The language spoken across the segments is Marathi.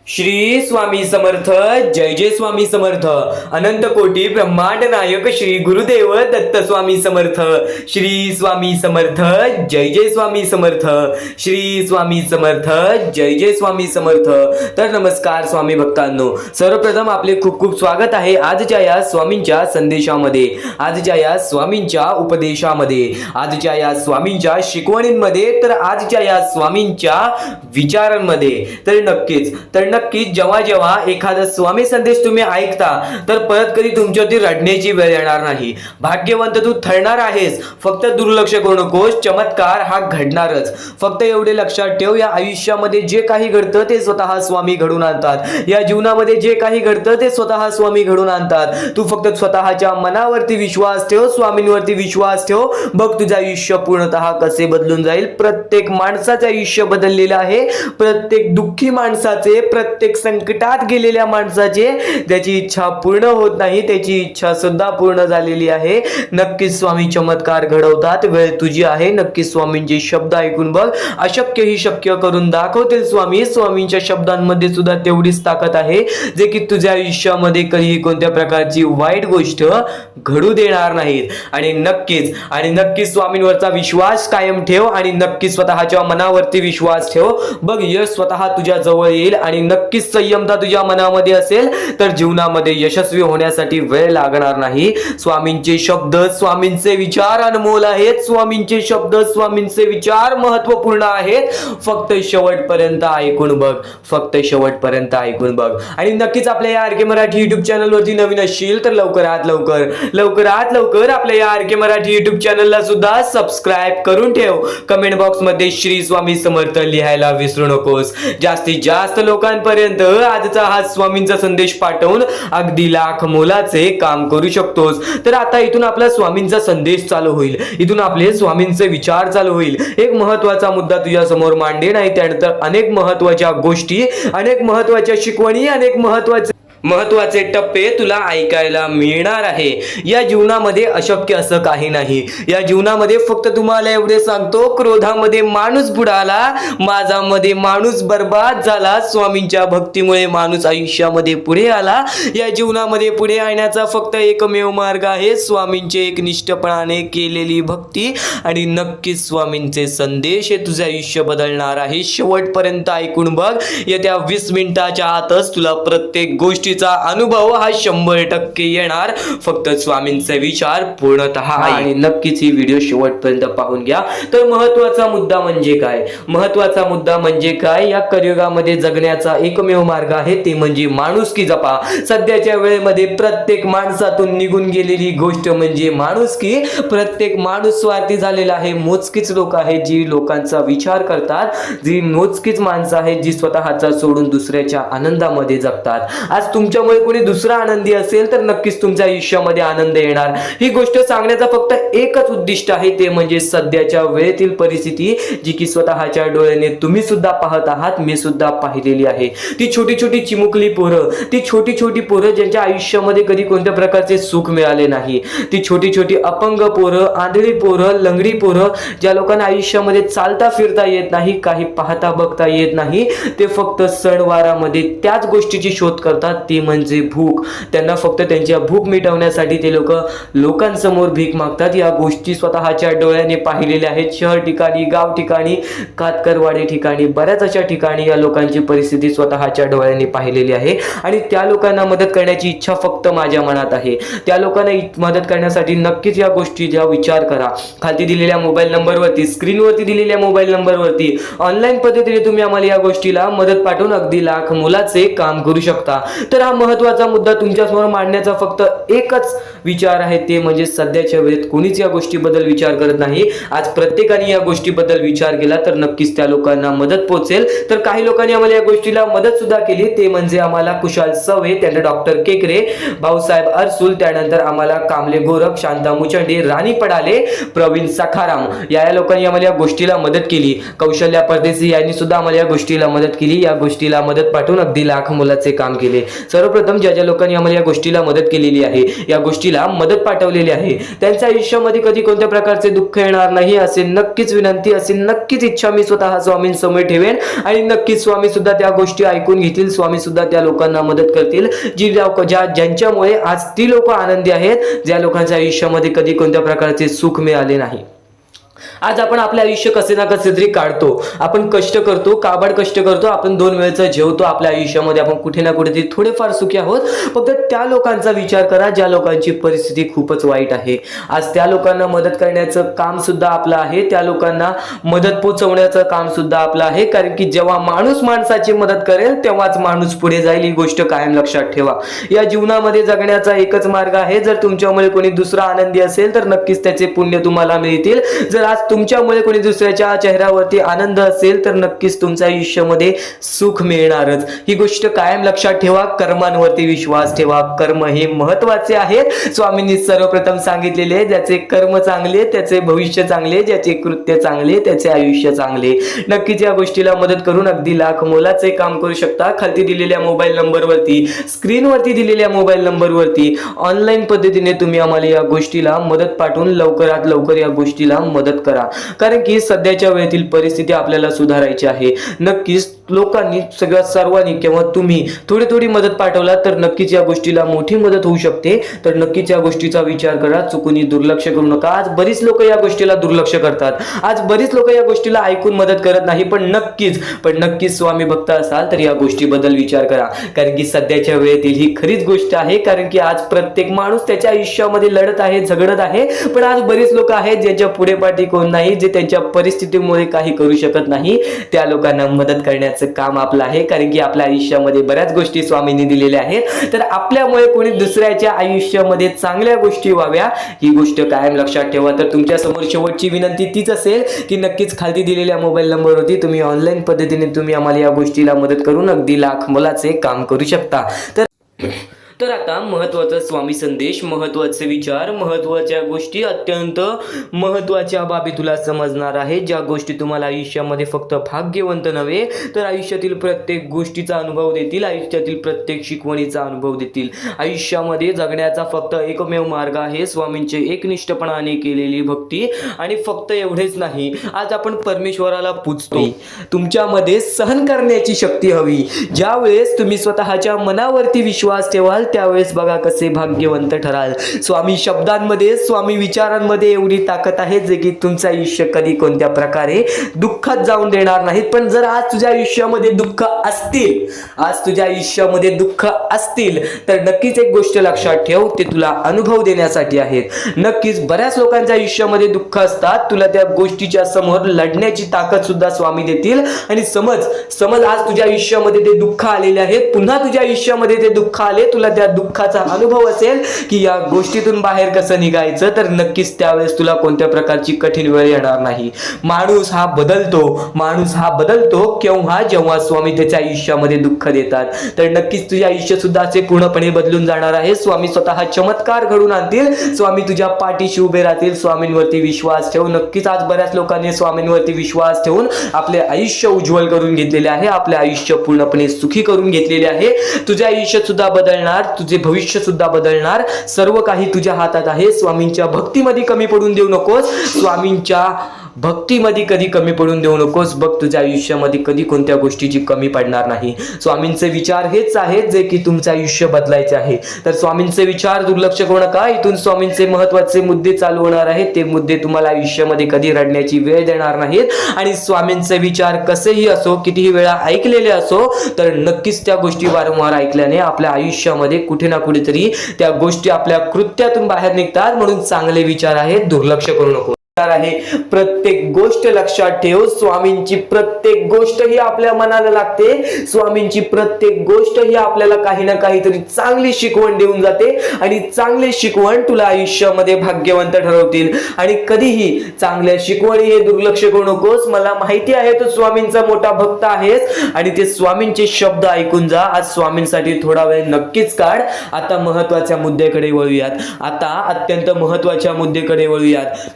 श्री स्वामी समर्थ. जय जय स्वामी समर्थ. अनंत कोटी ब्रह्मांड नायक श्री गुरुदेव दत्त स्वामी समर्थ. श्री स्वामी समर्थ. जय जय स्वामी समर्थ. श्री स्वामी समर्थ. जय जय स्वामी समर्थ. तर नमस्कार स्वामी भक्तांनो, सर्वप्रथम आपले खूप खूप स्वागत आहे आजच्या या स्वामींच्या संदेशामध्ये, आजच्या या स्वामींच्या उपदेशामध्ये, आजच्या या स्वामींच्या शिकवणींमध्ये, तर आजच्या या स्वामींच्या विचारांमध्ये. तर नक्कीच जेव्हा जेव्हा एखादा स्वामी संदेश तुम्ही ऐकता तर परत कधी तुमच्यावरती रडण्याची वेळ येणार नाही. भाग्यवंत तू ठरणार आहेस. फक्त दुर्लक्ष करू नकोस, चमत्कार हा घडणारच. फक्त एवढे लक्षात ठेव, या आयुष्यामध्ये जे काही घडतं ते स्वतः स्वामी घडून आणतात. या जीवनामध्ये जे काही घडतं ते स्वतः स्वामी घडून आणतात. तू फक्त स्वतःच्या मनावरती विश्वास ठेव, स्वामींवरती विश्वास ठेव. बघ तुझं आयुष्य पूर्णतः कसे बदलून जाईल. प्रत्येक माणसाचे आयुष्य बदललेलं आहे. प्रत्येक दुःखी माणसाचे, प्रत्येक संकटात गेलेल्या माणसाचे त्याची इच्छा पूर्ण होत नाही, त्याची इच्छा सुद्धा पूर्ण झालेली आहे. नक्कीच स्वामी चमत्कार घडवतात. वेळ तुझी आहे. नक्कीच स्वामींचे शब्द ऐकून बघ. अशक्य ही शक्य करून दाखवतील स्वामी. स्वामींच्या शब्दांमध्ये सुद्धा तेवढीच ताकद आहे जे की तुझ्या आयुष्यामध्ये कधीही कोणत्या प्रकारची वाईट गोष्ट घडू देणार नाहीत. आणि नक्कीच स्वामींवरचा विश्वास कायम ठेव आणि नक्कीच स्वतःच्या मनावरती विश्वास ठेव. बघ यश स्वतः तुझ्या जवळ येईल आणि नक्कीच संयमता तुझ्या मनामध्ये असेल तर जीवनामध्ये यशस्वी होण्यासाठी वेळ लागणार नाही. स्वामींचे शब्द, स्वामींचे विचार अनमोल आहेत. स्वामींचे शब्द, स्वामींचे विचार महत्वपूर्ण आहेत. फक्त शेवटपर्यंत ऐकून बघ. फक्त शेवटपर्यंत ऐकून बघ. आणि नक्कीच आपल्या या आर के मराठी युट्यूब चॅनलवरती नवीन असशील तर लवकरात लवकर आपल्या या आर के मराठी युट्यूब चॅनलला सुद्धा सबस्क्राईब करून ठेव. कमेंट बॉक्स मध्ये श्री स्वामी समर्थ लिहायला विसरू नकोस. जास्तीत जास्त लोकांपर्यंत आजचा हा स्वामींचा संदेश पाठवून अगदी लाख मोलाचे काम करू शकतोस. तर आता इथून आपला स्वामींचा संदेश चालू होईल. इथून आपले स्वामींचे विचार चालू होईल. एक महत्वाचा मुद्दा तुझ्या समोर मांडेन आहे. त्यानंतर अनेक महत्वाच्या गोष्टी, अनेक महत्वाच्या शिकवणी, अनेक महत्वाचे टप्पे तुला ऐकायला मिळणार आहे. या जीवनामध्ये अशक्य असं काही नाही. या जीवनामध्ये फक्त तुम्हाला एवढे सांगतो, क्रोधामध्ये माणूस बुडाला, माझामध्ये माणूस बर्बाद झाला. स्वामींच्या भक्तीमुळे माणूस आयुष्यामध्ये पुढे आला. या जीवनामध्ये पुढे येण्याचा फक्त एकमेव मार्ग आहे स्वामींचे एक निष्ठपणाने केलेली भक्ती. आणि नक्कीच स्वामींचे संदेश हे तुझे आयुष्य बदलणार आहे. शेवटपर्यंत ऐकून बघ. येत्या 20 मिनिटाच्या आतच तुला प्रत्येक गोष्टीचा अनुभव हा 100% येणार. फक्त स्वामींचे विचार पूर्णतः आणि नक्कीच ही व्हिडिओ शेवटपर्यंत पाहून घ्या. तर महत्वाचा मुद्दा म्हणजे काय? या कलियुगामध्ये जगण्याचा एकमेव मार्ग आहे ते म्हणजे माणुसकी जपा. सध्याच्या वेळेमध्ये प्रत्येक माणसातून निघून गेलेली गोष्ट म्हणजे माणुसकी. प्रत्येक माणूस स्वार्थी झालेला आहे. मोजकीच लोक आहेत जी लोकांचा विचार करतात. जी मोजकीच माणसं आहेत जी स्वतःचा सोडून दुसऱ्याच्या आनंदामध्ये जगतात. आज तुमच्यामुळे कोणी दुसरा आनंदी असेल तर नक्कीच तुमच्या आयुष्यामध्ये आनंद येणार. ही गोष्ट सांगण्याचा फक्त एकच उद्दिष्ट आहे ते म्हणजे सध्याच्या वेळेतील परिस्थिती जी की स्वतःच्या डोळ्याने तुम्ही सुद्धा पाहत आहात, मी सुद्धा पाहिलेली आहे. ती छोटी छोटी चिमुकली पोरं, ती छोटी पोरं ज्यांच्या आयुष्यामध्ये कधी कोणत्या प्रकारचे सुख मिळाले नाही. ती छोटी अपंग पोरं, आंधळी पोरं, लंगडी पोरं, ज्या लोकांना आयुष्यामध्ये चालता फिरता येत नाही, काही पाहता बघता येत नाही, ते फक्त सणवारामध्ये त्याच गोष्टीची शोध करतात, ती म्हणजे भूक. त्यांना फक्त त्यांच्या भूक मिटवण्यासाठी ते लोकांसमोर भीक मागतात. या गोष्टी स्वतःच्या डोळ्याने पाहिलेल्या आहेत. शहर ठिकाणी, गाव ठिकाणी, कातकरवाडी ठिकाणी, बऱ्याच अशा ठिकाणी या लोकांची परिस्थिती स्वतःच्या डोळ्याने पाहिलेली आहे. आणि त्या लोकांना मदत करण्याची इच्छा फक्त माझ्या मनात आहे. त्या लोकांना मदत करण्यासाठी नक्कीच या गोष्टीचा विचार करा. खाली दिलेल्या मोबाईल नंबरवरती, स्क्रीनवरती दिलेल्या मोबाईल नंबरवरती ऑनलाईन पद्धतीने तुम्ही आम्हाला या गोष्टीला मदत पाठवून अगदी लाख मोलाचे काम करू शकता. तर हा महत्वाचा मुद्दा तुमच्यासमोर मांडण्याचा फक्त एकच विचार आहे ते म्हणजे सध्याच्या वेळेत कोणीच या गोष्टीबद्दल विचार करत नाही. आज प्रत्येकाने या गोष्टीबद्दल विचार केला तर नक्कीच त्या लोकांना मदत पोहोचेल. तर काही लोकांनी आम्हाला या गोष्टीला मदत सुद्धा केली. ते म्हणजे आम्हाला कुशाल सवे, त्यानंतर डॉक्टर केकरे, भाऊसाहेब अरसुल, त्यानंतर आम्हाला कामले गोरख, शांता मुचंडे, राणी पडाले, प्रवीण सखाराम या लोकांनी आम्हाला या गोष्टीला मदत केली. कौशल्या परदेशी यांनी सुद्धा आम्हाला या गोष्टीला मदत केली. या गोष्टीला मदत पाठवून अगदी लाख मोलाचे काम केले. सर्वप्रथम ज्या ज्या लोकांनी आम्हाला या गोष्टीला मदत केलेली आहे, या गोष्टीला मदत पाठवलेली आहे, त्यांच्या आयुष्यामध्ये कधी कोणत्या प्रकारचे दुःख येणार नाही असे नक्कीच विनंती, असे नक्कीच इच्छा मी स्वतः स्वामींसमोर ठेवेन आणि नक्कीच स्वामी सुद्धा त्या गोष्टी ऐकून घेतील. स्वामी सुद्धा त्या लोकांना मदत करतील ज्यांच्यामुळे आज ती लोक आनंदी आहेत, ज्या लोकांच्या आयुष्यामध्ये कधी कोणत्या प्रकारचे सुख मिळाले नाही. आज आपण आपले आयुष्य कसे ना कसे तरी काढतो, आपण कष्ट करतो, काबाड कष्ट करतो, आपण 2 वेळचं जेवतो. आपल्या आयुष्यामध्ये आपण कुठे ना कुठेतरी थोडेफार सुखी आहोत. फक्त त्या लोकांचा विचार करा ज्या लोकांची परिस्थिती खूपच वाईट आहे. आज त्या लोकांना मदत करण्याचं काम सुद्धा आपलं आहे, त्या लोकांना मदत पोहोचवण्याचं काम सुद्धा आपलं आहे. कारण की जेव्हा माणूस माणसाची मदत करेल तेव्हाच माणूस पुढे जाईल. ही गोष्ट कायम लक्षात ठेवा. या जीवनामध्ये जगण्याचा एकच मार्ग आहे. जर तुमच्यामुळे कोणी दुसरा आनंदी असेल तर नक्कीच त्याचे पुण्य तुम्हाला मिळतील. जर आज तुमच्यामुळे कोणी दुसऱ्याच्या चेहऱ्यावरती आनंद असेल तर नक्कीच तुमच्या आयुष्यामध्ये सुख मिळणारच. ही गोष्ट कायम लक्षात ठेवा. कर्मांवरती विश्वास ठेवा. कर्म हे महत्वाचे आहेत. स्वामींनी सर्वप्रथम सांगितलेले, ज्याचे कर्म चांगले त्याचे भविष्य चांगले, ज्याचे कृत्य चांगले त्याचे आयुष्य चांगले. नक्कीच या गोष्टीला मदत करून अगदी लाख मोलाचे काम करू शकता. खाली दिलेल्या मोबाईल नंबरवरती, स्क्रीनवरती दिलेल्या मोबाईल नंबरवरती ऑनलाईन पद्धतीने तुम्ही आम्हाला या गोष्टीला मदत पाठवून लवकरात लवकर या गोष्टीला मदत करा. कारण की सध्याच्या वेळेतील परिस्थिती आपल्याला सुधारायची आहे. नक्कीच लोकांनी सर्वांनी किंवा तुम्ही थोडी थोडी मदत पाठवला तर नक्कीच या गोष्टीला मोठी मदत होऊ शकते. तर नक्कीच या गोष्टीचा विचार करा. चुकून दुर्लक्ष करू नका. आज बरीच लोक या गोष्टीला दुर्लक्ष करतात. आज बरीच लोक या गोष्टीला ऐकून मदत करत नाही. पण नक्कीच स्वामी भक्त असाल तर या गोष्टीबद्दल विचार करा. कारण की सध्याच्या वेळेतील ही खरीच गोष्ट आहे. कारण की आज प्रत्येक माणूस त्याच्या आयुष्यामध्ये लढत आहे, झगडत आहे. पण आज बरीच लोक आहेत ज्यांच्या पुढे पाठी कोण नाही, जे त्यांच्या परिस्थितीमुळे काही करू शकत नाही. त्या लोकांना मदत करण्याचं काम आपलं आहे. कारण की आपल्या आयुष्यामध्ये बऱ्याच गोष्टी स्वामींनी दिलेल्या आहेत. तर आपल्यामुळे कोणी दुसऱ्याच्या आयुष्यामध्ये चांगल्या गोष्टी व्हाव्या, ही गोष्ट कायम लक्षात ठेवा. तर तुमच्या समोर शेवटची विनंती तीच असेल की नक्कीच खाली दिलेल्या मोबाईल नंबरवरती तुम्ही ऑनलाईन पद्धतीने तुम्ही आम्हाला या गोष्टीला मदत करून अगदी लाख मोलाचे काम करू शकता. तर आता महत्वाचा स्वामी संदेश, महत्वाचे विचार, महत्वाच्या गोष्टी, अत्यंत महत्वाच्या बाबी तुला समजणार आहे. ज्या गोष्टी तुम्हाला आयुष्यामध्ये फक्त भाग्यवंत नव्हे तर आयुष्यातील प्रत्येक गोष्टीचा अनुभव देतील, आयुष्यातील प्रत्येक शिकवणीचा अनुभव देतील. आयुष्यामध्ये जगण्याचा फक्त एकमेव मार्ग आहे स्वामींचे एकनिष्ठपणाने केलेली भक्ती. आणि फक्त एवढेच नाही, आज आपण परमेश्वराला पूजतो. तुमच्यामध्ये सहन करण्याची शक्ती हवी. ज्या वेळेस तुम्ही स्वतःच्या मनावरती विश्वास ठेवाल त्यावेळेस बघा कसे भाग्यवंत ठराल. स्वामी शब्दांमध्ये, स्वामी विचारांमध्ये एवढी ताकद आहे जे की तुमचं आयुष्य कधी कोणत्या प्रकारे दुःखात जाऊन देणार नाहीत. पण जर आज तुझ्या आयुष्यामध्ये दुःख असतील, तर नक्कीच एक गोष्ट लक्षात ठेव, ते तुला अनुभव देण्यासाठी आहेत. नक्कीच बऱ्याच लोकांच्या आयुष्यामध्ये दुःख असतात. तुला त्या गोष्टीच्या समोर लढण्याची ताकद सुद्धा स्वामी देतील. आणि समज आज तुझ्या आयुष्यामध्ये ते दुःख आलेले आहेत, पुन्हा तुझ्या आयुष्यामध्ये ते दुःख आले, तुला त्या दुःखाचा अनुभव असेल की या गोष्टीतून बाहेर कसं निघायचं, तर नक्कीच त्यावेळेस तुला कोणत्या प्रकारची कठीण वेळ येणार नाही. माणूस हा बदलतो केव्हा, जेव्हा स्वामी त्याच्या आयुष्यामध्ये दुःख देतात. तर नक्कीच तुझे आयुष्य सुद्धा असे पूर्णपणे बदलून जाणार आहे. स्वामी स्वतः चमत्कार घडून आणतील. स्वामी तुझ्या पाठीशी उभे राहतील. स्वामींवरती विश्वास ठेव. नक्कीच आज बऱ्याच लोकांनी स्वामींवरती विश्वास ठेवून आपले आयुष्य उज्ज्वल करून घेतलेले आहे, आपले आयुष्य पूर्णपणे सुखी करून घेतलेले आहे. तुझे आयुष्य सुद्धा बदलणार, तुझे भविष्य सुद्धा बदलणार. सर्व काही तुझ्या हातात आहे. स्वामींच्या भक्तीमध्ये कमी पडून देऊ नकोस. स्वामींच्या भक्तीमध्ये कधी कमी पडून देऊ नकोस. बघ तुझ्या आयुष्यामध्ये कधी कोणत्या गोष्टीची कमी पडणार नाही. स्वामींचे विचार हेच आहेत जे की तुमचं आयुष्य बदलायचे आहे. तर स्वामींचे विचार दुर्लक्ष करू नका. इथून स्वामींचे महत्वाचे मुद्दे चालू होणार आहेत. ते मुद्दे तुम्हाला आयुष्यामध्ये कधी रडण्याची वेळ देणार नाहीत. आणि स्वामींचे विचार कसेही असो, कितीही वेळा ऐकलेले असो, तर नक्कीच त्या गोष्टी वारंवार ऐकल्याने आपल्या आयुष्यामध्ये कुठे ना कुठेतरी त्या गोष्टी आपल्या कृत्यातून बाहेर निघतात. म्हणून चांगले विचार आहेत, दुर्लक्ष करू नको आहे. प्रत्येक गोष्ट लक्षात ठेव. स्वामींची प्रत्येक गोष्ट ही आपल्या मनाला लागते. स्वामींची प्रत्येक गोष्ट ही आपल्याला काही ना काहीतरी चांगली शिकवण देऊन जाते. आणि चांगली शिकवण तुला आयुष्यामध्ये भाग्यवंत ठरवतील. आणि कधीही चांगल्या शिकवणी हे दुर्लक्ष करू नकोस. मला माहिती आहे तू स्वामींचा मोठा भक्त आहेस आणि ते स्वामींचे शब्द ऐकून जा. आज स्वामींसाठी थोडा वेळ नक्कीच काढ. आता महत्वाच्या मुद्द्याकडे वळूयात.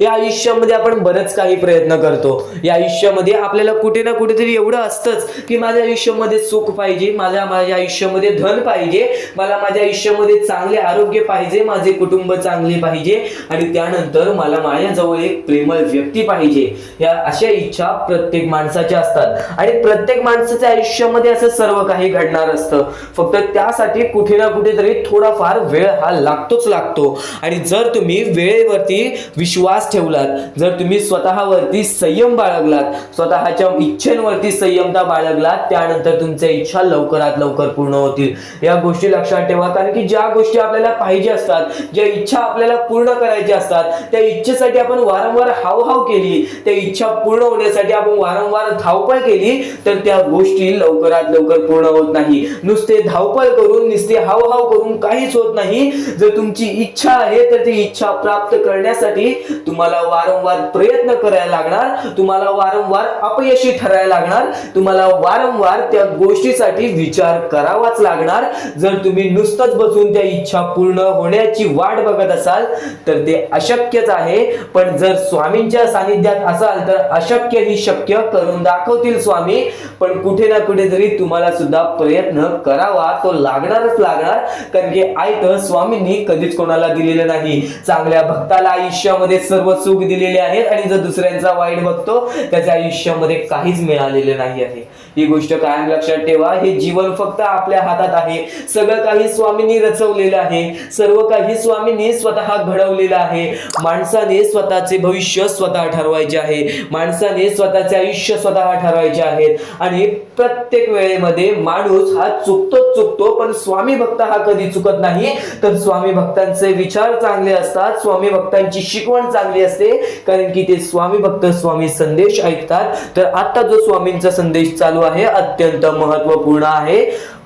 या आयुष्यामध्ये आयुष्यामध्ये आपण बरंच काही प्रयत्न करतो. या आयुष्यामध्ये आपल्याला कुठे ना कुठेतरी एवढं असतंच की माझ्या आयुष्यामध्ये सुख पाहिजे, माझ्या आयुष्यामध्ये धन पाहिजे, मला माझ्या आयुष्यामध्ये चांगले आरोग्य पाहिजे, माझे कुटुंब चांगले पाहिजे आणि त्यानंतर मला माझ्याजवळ एक प्रेमळ व्यक्ती पाहिजे. या अशा इच्छा प्रत्येक माणसाच्या असतात आणि प्रत्येक माणसाच्या आयुष्यामध्ये असं सर्व काही घडणार असतं. फक्त त्यासाठी कुठे ना कुठेतरी थोडाफार वेळ हा लागतोच लागतो. आणि जर तुम्ही वेळेवरती विश्वास ठेवलात, जर तुम्ही स्वतःवरती संयम बाळगलात, स्वतःच्या इच्छेवरती संयमता बाळगलात, त्यानंतर तुमच्या इच्छा लवकरात लवकर पूर्ण होतील. या गोष्टी लक्षात ठेवा. कारण की ज्या गोष्टी आपल्याला पाहिजे असतात, ज्या इच्छा आपल्याला पूर्ण करायच्या असतात, त्या इच्छेसाठी आपण वारंवार हावभाव केली, त्या इच्छा पूर्ण होण्यासाठी आपण वारंवार धावपळ केली, तर त्या गोष्टी लवकरात लवकर पूर्ण होत नाही. नुसते धावपळ करून, नुसते हावभाव करून काहीच होत नाही. जर तुमची इच्छा आहे तर ती इच्छा प्राप्त करण्यासाठी तुम्हाला वारंवार प्रयत्न करायला लागणार, तुम्हाला वारंवार अपयशी ठरायला लागणार, तुम्हाला वारंवार त्या गोष्टीसाठी विचार करावाच लागणार. जर तुम्ही नुसतंच बसून त्या इच्छा पूर्ण होण्याची वाट बघत असाल तर ते अशक्यच आहे. पण जर स्वामींच्या सानिध्यात असाल तर अशक्य ही शक्य करून दाखवतील स्वामी. पण कुठे ना कुठेतरी तुम्हाला सुद्धा प्रयत्न करावा तो लागणारच लागणार. कारण की आयतं स्वामींनी कधीच कोणाला दिलेलं नाही. चांगल्या भक्ताला आयुष्यामध्ये सर्व सुख दिलेले आहेत आणि जर दुसऱ्यांचा वाईट बघतो त्याच्या आयुष्यामध्ये काहीच मिळालेले नाही आहे. ही गोष्ट कायम लक्षात ठेवा. हे जीवन फक्त आपल्या हातात आहे. सगळं काही स्वामींनी रचवलेलं आहे, सर्व काही स्वामींनी स्वतः घडवलेलं आहे. माणसाने स्वतःचे भविष्य स्वतः ठरवायचे आहे, माणसाने स्वतःचे आयुष्य स्वतः ठरवायचे आहेत. आणि प्रत्येक वेळेमध्ये माणूस हा चुकतो, पण स्वामी भक्त हा कधी चुकत नाही. तर स्वामी भक्तांचे विचार चांगले असतात, स्वामी भक्तांची शिकवण चांगली असते, कारण की ते स्वामी भक्त स्वामी संदेश ऐकतात. तर आता जो स्वामींचा संदेश चालू आहे अत्यंत महत्वपूर्ण आहे.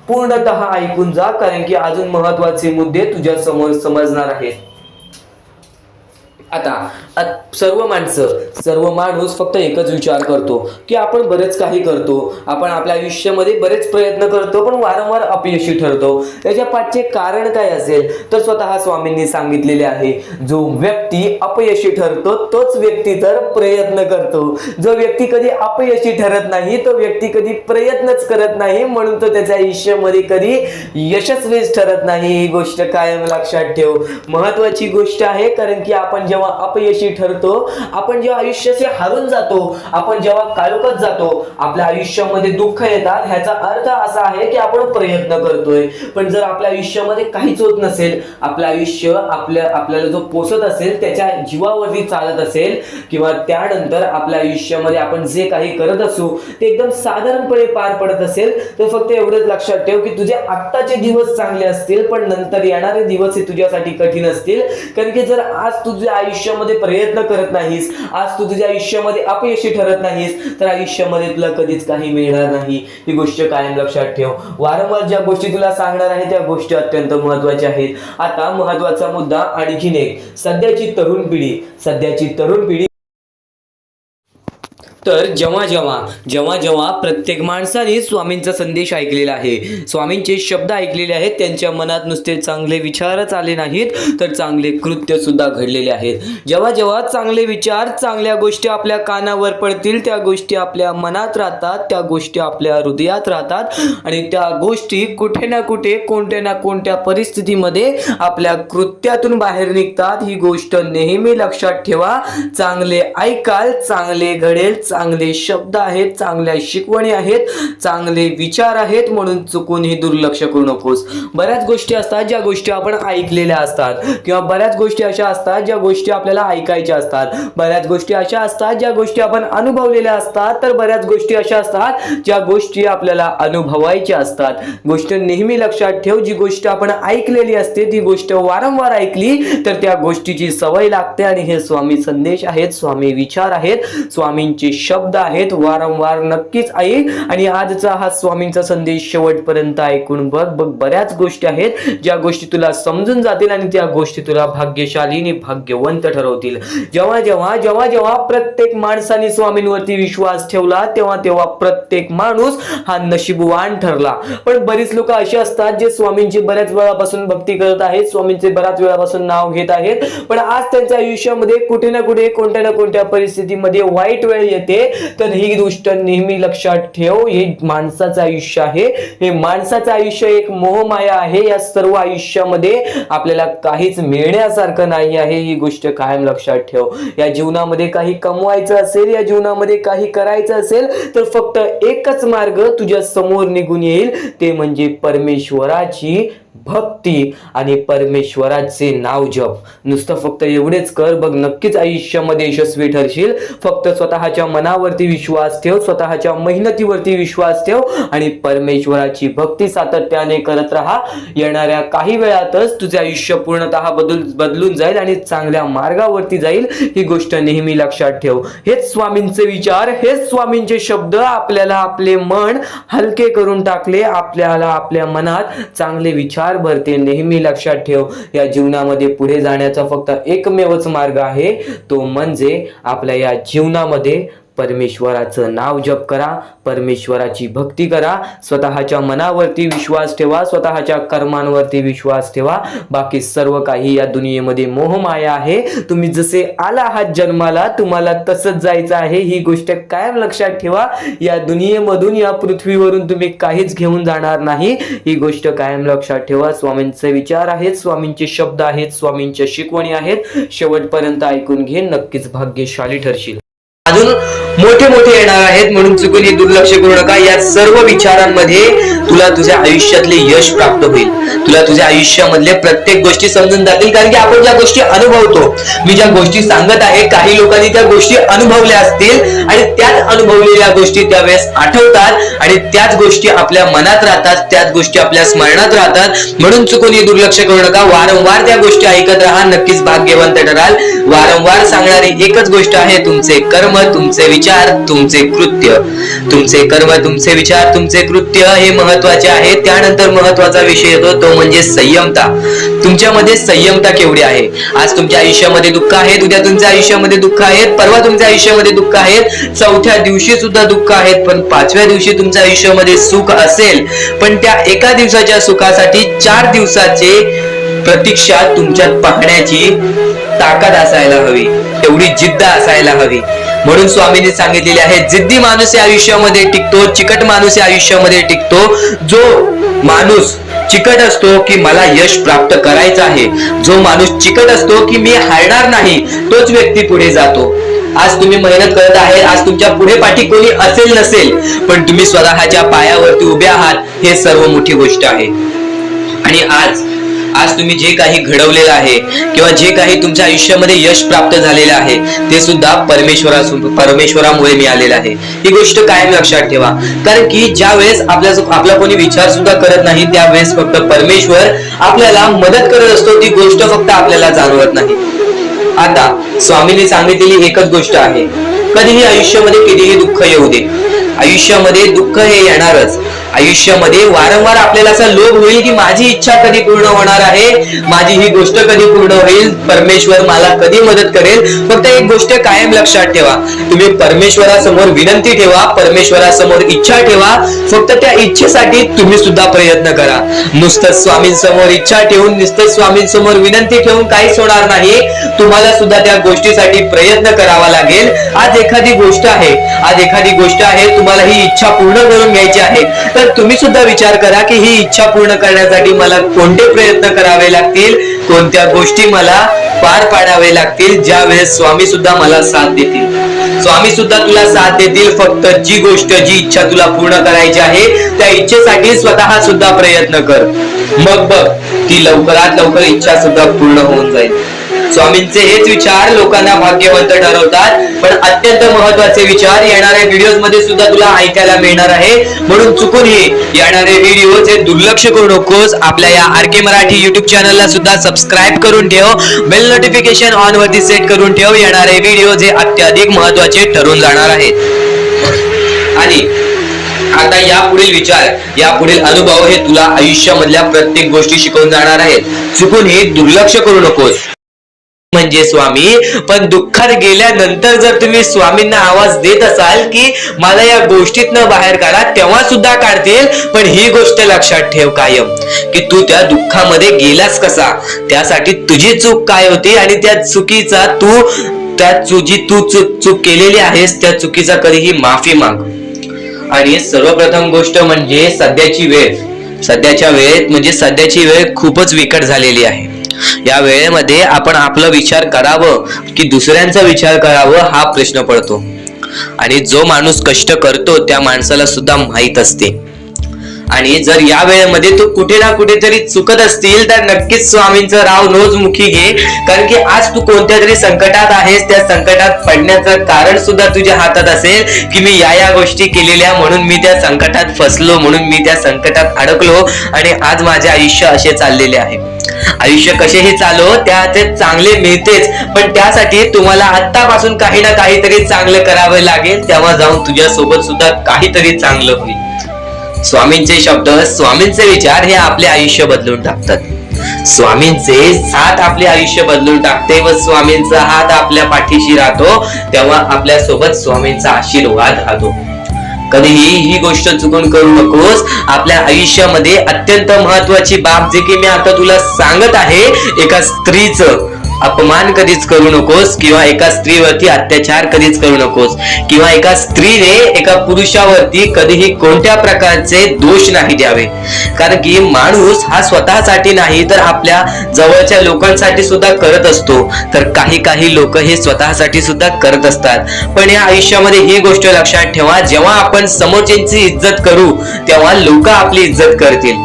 पूर्णतः ऐकून जा, कारण की अजून महत्वाचे मुद्दे तुझ्या समोर समजणार आहेत. आता सर्व माणूस फक्त एकच विचार करतो की आपण बरेच काही करतो, आपण आपल्या आयुष्यामध्ये बरेच प्रयत्न करतो पण वारंवार अपयशी ठरतो. त्याच्या पाठचे कारण काय असेल तर स्वतः स्वामींनी सांगितलेले आहे, जो व्यक्ती अपयशी ठरतो तोच व्यक्ती तर प्रयत्न करतो. जो व्यक्ती कधी अपयशी ठरत नाही तो व्यक्ती कधी प्रयत्नच करत नाही, म्हणून तो त्याच्या आयुष्यामध्ये कधी यशस्वीच ठरत नाही. ही गोष्ट कायम लक्षात ठेव. महत्वाची गोष्ट आहे, कारण की आपण जेव्हा अपयशी ठरतो, आपण जेव्हा आयुष्याचे हारून जातो, आपण जेव्हा काळोखात जातो, आपल्या आयुष्यामध्ये दुःख येतात, ह्याचा अर्थ असा आहे की आपण प्रयत्न करतोय. पण जर आपल्या आयुष्यामध्ये काहीच होत नसेल, आपलं आयुष्य आपल्याला जो पोसत असेल त्याच्या जीवावरती चालत असेल, किंवा त्यानंतर आपल्या आयुष्यामध्ये आपण जे काही करत असू ते एकदम साधारणपणे पार पडत असेल, तर फक्त एवढंच लक्षात ठेव की तुझे आत्ताचे दिवस चांगले असतील पण नंतर येणारे दिवस हे तुझ्यासाठी कठीण असतील. कारण की जर आज तुझ्या आयुष्यामध्ये प्रयत्न करत नाहीस, आज तू तुझ्या आयुष्यामध्ये अपयशी ठरत नाहीस, तर आयुष्यामध्ये तुला कधीच काही मिळणार नाही. ही गोष्ट कायम लक्षात ठेव. वारंवार ज्या गोष्टी तुला सांगणार आहे त्या गोष्टी अत्यंत महत्वाच्या आहेत. आता महत्वाचा मुद्दा आणखीन एक, सध्याची तरुण पिढी तर जेव्हा प्रत्येक माणसाने स्वामींचा संदेश ऐकलेला आहे, स्वामींचे शब्द ऐकलेले आहेत, त्यांच्या मनात नुसते चांगले विचारच आले नाहीत तर चांगले कृत्य सुद्धा घडलेले आहेत. जेव्हा चांगले विचार, चांगल्या गोष्टी आपल्या कानावर पडतील, त्या गोष्टी आपल्या मनात राहतात, त्या गोष्टी आपल्या हृदयात राहतात आणि त्या गोष्टी कुठे ना कुठे कोणत्या ना कोणत्या परिस्थितीमध्ये आपल्या कृत्यातून बाहेर निघतात. ही गोष्ट नेहमी लक्षात ठेवा. चांगले ऐकाल, चांगले घडेल, चांगले शब्द आहेत, चांगल्या शिकवणी आहेत, चांगले विचार आहेत, म्हणून चुकूनही दुर्लक्ष करू नकोस. बऱ्याच गोष्टी असतात ज्या गोष्टी आपण ऐकलेल्या असतात, किंवा बऱ्याच गोष्टी अशा असतात ज्या गोष्टी आपल्याला ऐकायच्या असतात, बऱ्याच गोष्टी अशा असतात ज्या गोष्टी आपण अनुभवलेल्या असतात, तर बऱ्याच गोष्टी अशा असतात ज्या गोष्टी आपल्याला अनुभवायच्या असतात. गोष्ट नेहमी लक्षात ठेव, जी गोष्ट आपण ऐकलेली असते ती गोष्ट वारंवार ऐकली तर त्या गोष्टीची सवय लागते. आणि हे स्वामी संदेश आहेत, स्वामी विचार आहेत, स्वामींचे शब्द आहेत वारंवार नक्कीच ऐक आणि आजचा हा स्वामींचा संदेश शेवटपर्यंत ऐकून बघ. बऱ्याच गोष्टी आहेत ज्या गोष्टी तुला समजून जातील आणि त्या गोष्टी तुला भाग्यशाली आणि भाग्यवंत ठरवतील. जेव्हा जेव्हा जेव्हा जेव्हा प्रत्येक माणसाने स्वामींवरती विश्वास ठेवला तेव्हा तेव्हा प्रत्येक माणूस हा नशीबवान ठरला. पण बरीच लोक अशी असतात जे स्वामींची बऱ्याच वेळापासून भक्ती करत आहेत, स्वामींचे बऱ्याच वेळापासून नाव घेत आहेत, पण आज त्यांच्या आयुष्यामध्ये कुठे ना कुठे कोणत्या ना कोणत्या परिस्थितीमध्ये वाईट वेळ येते. तर ही गोष्ट नेहमी लक्षात ठेव, हे माणसाचं आयुष्य आहे, हे माणसाचं आयुष्य एक मोहमाया आहे. या सर्व आयुष्यामध्ये आपल्याला काहीच मिळण्यासारखं नाही आहे, ही गोष्ट कायम लक्षात ठेव. या जीवनामध्ये काही कमवायचं असेल, या जीवनामध्ये काही करायचं असेल तर फक्त एकच मार्ग तुझ्या समोर निघून येईल, ते म्हणजे परमेश्वराची भक्ती आणि परमेश्वराचे नाव जप. नुसतं फक्त एवढेच कर बघ, नक्कीच आयुष्यामध्ये यशस्वी ठरशील. फक्त स्वतःच्या मनावरती विश्वास ठेव, स्वतःच्या मेहनतीवरती विश्वास ठेव आणि परमेश्वराची भक्ती सातत्याने करत राहा. येणाऱ्या काही वेळातच तुझे आयुष्य पूर्णतः बदलून जाईल आणि चांगल्या मार्गावरती जाईल, ही गोष्ट नेहमी लक्षात ठेव. हेच स्वामींचे विचार, हेच स्वामींचे शब्द आपल्याला आपले मन हलके करून टाकले, आपल्याला आपल्या मनात चांगले विचार भरते. नेहमी लक्षात ठेव, या जीवनामध्ये पुढे जाण्याचा फक्त एकमेवच मार्ग आहे, तो म्हणजे आपल्या या जीवनामध्ये परमेश्वराचं नाव जप करा, परमेश्वराची भक्ती करा, स्वतःच्या मनावरती विश्वास ठेवा, स्वतःच्या कर्मांवरती विश्वास ठेवा. बाकी सर्व काही या दुनियेमध्ये मोहमाया आहे. तुम्ही जसे आला आहात जन्माला, तुम्हाला तसंच जायचं आहे, ही गोष्ट कायम लक्षात ठेवा. या दुनियेमधून, या पृथ्वीवरून तुम्ही काहीच घेऊन जाणार नाही, ही गोष्ट कायम लक्षात ठेवा. स्वामींचे विचार आहेत, स्वामींचे शब्द आहेत, स्वामींच्या शिकवणी आहेत, शेवटपर्यंत ऐकून घे, नक्कीच भाग्यशाली ठरशील. अजून मोठे मोठे येणार आहेत म्हणून चुकून हे दुर्लक्ष करू नका. या सर्व विचारांमध्ये तुला तुझ्या आयुष्यातले यश प्राप्त होईल, तुला तुझ्या आयुष्यामधले प्रत्येक गोष्टी समजून जातील. कारण की आपण ज्या गोष्टी अनुभवतो, मी ज्या गोष्टी सांगत आहे, काही लोकांनी त्या गोष्टी अनुभवल्या असतील आणि त्याच अनुभवलेल्या गोष्टी त्यावेळेस आठवतात आणि त्याच गोष्टी आपल्या मनात राहतात, त्याच गोष्टी आपल्या स्मरणात राहतात. म्हणून चुकून हे दुर्लक्ष करू नका. वारंवार त्या गोष्टी ऐकत राहा, नक्कीच भाग्यवंत ठराल. वारंवार सांगणारी एकच गोष्ट आहे, तुमचे कर्म, तुमचे विचार, तुमचे कृत्य. तुमचे कर्म, तुमचे विचार, तुमचे कृत्य हे महत्वाचे आहे. त्यानंतर महत्वाचा विषय येतो तो म्हणजे संयमता. तुमच्यामध्ये संयमता केवढी आहे? आज तुमच्या आयुष्यामध्ये दुःख आहे, उद्या तुमच्या आयुष्यामध्ये दुःख आहेत, परवा तुमच्या आयुष्यामध्ये दुःख आहेत, चौथ्या दिवशी सुद्धा दुःख आहेत, पण पाचव्या दिवशी तुमच्या आयुष्यामध्ये सुख असेल. पण त्या एका दिवसाच्या सुखासाठी 4 दिवसाचे प्रतीक्षा तुमच्यात पाहण्याची ताकद असायला हवी, एवढी जिद्द असायला हवी. म्हणून स्वामींनी सांगितलेले आहे, जिद्दी माणूस या आयुष्यामध्ये टिकतो, चिकट माणूस या आयुष्यामध्ये टिकतो. जो माणूस चिकट असतो की मला यश प्राप्त करायचं आहे, जो माणूस चिकट असतो की मी हारणार नाही, तोच व्यक्ती पुढे जातो. आज तुम्ही मेहनत करत आहे, आज तुमच्या पुढे पाठी कोणी असेल नसेल, पण तुम्ही स्वतःच्या पायावरती उभे आहात, हे सर्व मोठी गोष्ट आहे. आणि आज तुम्ही जे काही घडवलेलं आहे किंवा जे काही तुमच्या आयुष्यामध्ये यश प्राप्त झालेलं आहे, ते सुद्धा परमेश्वरामुळे मिळालेलं आहे. ही गोष्ट कायम लक्षात ठेवा. कारण की ज्या वेळेस आपला कोणी विचार सुद्धा करत नाही, त्यावेळेस फक्त परमेश्वर आपल्याला मदत करत असतो. ती गोष्ट फक्त आपल्याला जाणवत नाही. आता स्वामींनी सांगितलेली एकच गोष्ट आहे, कधीही आयुष्यामध्ये कितीही दुःख येऊ दे, आयुष्यामध्ये दुःख हे येणारच. आयुष्यामध्ये वारंवार आपल्याला असा लोभ होईल की माझी इच्छा कधी पूर्ण होणार आहे, माझी ही गोष्ट कधी पूर्ण होईल, परमेश्वर मला कधी मदत करेल. फक्त एक गोष्ट कायम लक्षात ठेवा, तुम्ही परमेश्वरासमोर विनंती ठेवा, परमेश्वरासमोर इच्छा ठेवा. फक्त त्या इच्छेसाठी तुम्ही सुद्धा प्रयत्न करा. नुसतं स्वामींसमोर इच्छा ठेवून, नुसतं स्वामींसमोर विनंती ठेवून काहीच होणार नाही. तुम्हाला सुद्धा त्या गोष्टीसाठी प्रयत्न करावा लागेल. आज एखादी गोष्ट आहे, तुम्हाला ही इच्छा पूर्ण करून घ्यायची आहे, तर तुम्ही सुद्धा विचार करा की ही इच्छा पूर्ण करण्यासाठी मला कोणते प्रयत्न करावे लागतील, कोणत्या गोष्टी मला पार पाडावे लागतील. ज्या वेळेस स्वामी सुद्धा मला साथ देतील, स्वामी सुद्धा तुला साथ देतील. फक्त जी गोष्ट, जी इच्छा तुला पूर्ण करायची आहे, त्या इच्छेसाठी स्वतः सुद्धा प्रयत्न कर. मग बघ ती लवकरात लवकर इच्छा सुद्धा पूर्ण होऊन जाईल. स्वामींचे हेच विचार लोकांना भाग्यवंत ठरवतात. पण अत्यंत महत्वाचे विचार येणाऱ्या व्हिडिओज मध्ये सुद्धा तुला ऐकायला मिळणार आहे. म्हणून चुकूनही येणारे व्हिडिओ जे दुर्लक्ष करू नकोस. आपल्या या RK मराठी युट्यूब चॅनलला सुद्धा सबस्क्राईब करून ठेव. बेल नोटिफिकेशन ऑन वरती सेट करून ठेव. येणारे व्हिडिओ जे अत्याधिक महत्वाचे ठरून जाणार आहेत. आणि आता यापुढील विचार, यापुढील अनुभव हे तुला आयुष्यामधल्या प्रत्येक गोष्टी शिकवून जाणार आहेत. चुकून हे दुर्लक्ष करू नकोस. म्हणजे स्वामी, पण दुःखात गेल्यानंतर जर तुम्ही स्वामींना आवाज देत असाल की मला या गोष्टीतनं बाहेर काढा, तेव्हा सुद्धा काढतील. पण ही गोष्ट लक्षात ठेव कायम की तू त्या दुःखामध्ये गेलास कसा, त्यासाठी तुझी चूक काय होती आणि त्या चुकीचा चूक केलेली आहेस त्या चुकीचा कधीही माफी माग. आणि सर्वप्रथम गोष्ट म्हणजे सध्याची वेळ खूपच विकट झालेली आहे. या वेळेमध्ये आपण आपला विचार करावं की दुसऱ्यांचा विचार करावं हा प्रश्न पडतो. आणि जो माणूस कष्ट करतो त्या माणसाला सुद्धा माहित असते. आणि जर या वेळेमध्ये तू कुठे ना कुठेतरी चुकत असतील तर नक्कीच स्वामींचं राव रोजमुखी घे. कारण की आज तू कोणत्या तरी संकटात आहेस. त्या संकटात पडण्याचं कारण सुद्धा तुझ्या हातात असेल की मी या गोष्टी केलेल्या म्हणून मी त्या संकटात फसलो, म्हणून मी त्या संकटात अडकलो आणि आज माझे आयुष्य असे चाललेले आहे. आयुष्य कसेही चालो त्याचे चांगले मिळतेच, पण त्यासाठी तुम्हाला आत्तापासून काही ना काहीतरी चांगलं करावं लागेल. तेव्हा जाऊन तुझ्या सोबत सुद्धा काहीतरी चांगलं होईल. स्वामींचे शब्द, स्वामींचे विचार हे आपले आयुष्य बदलून टाकतात. स्वामींचे साथ आपले आयुष्य बदलून टाकते व स्वामींचा हात आपल्या पाठीशी राहतो. तेव्हा आपल्या सोबत स्वामींचा आशीर्वाद राहतो. कधीही ही गोष्ट चुकून करू नकोस. आपल्या आयुष्यामध्ये अत्यंत महत्वाची बाब जे की मी आता तुला सांगत आहे, एका स्त्रीचं अपमान कधीच करू नकोस किंवा एका स्त्रीवरती अत्याचार कधीच करू नकोस किंवा एका स्त्रीने एका पुरुषावरती कधीही कोणत्या प्रकारचे दोष नाही द्यावे. कारण की माणूस हा स्वतःसाठी नाही तर आपल्या जवळच्या लोकांसाठी सुद्धा करत असतो. तर काही लोक हे स्वतःसाठी सुद्धा करत असतात. पण या आयुष्यामध्ये ही गोष्ट लक्षात ठेवा, जेव्हा आपण समोरच्यांची इज्जत करू तेव्हा लोक आपली इज्जत करतील.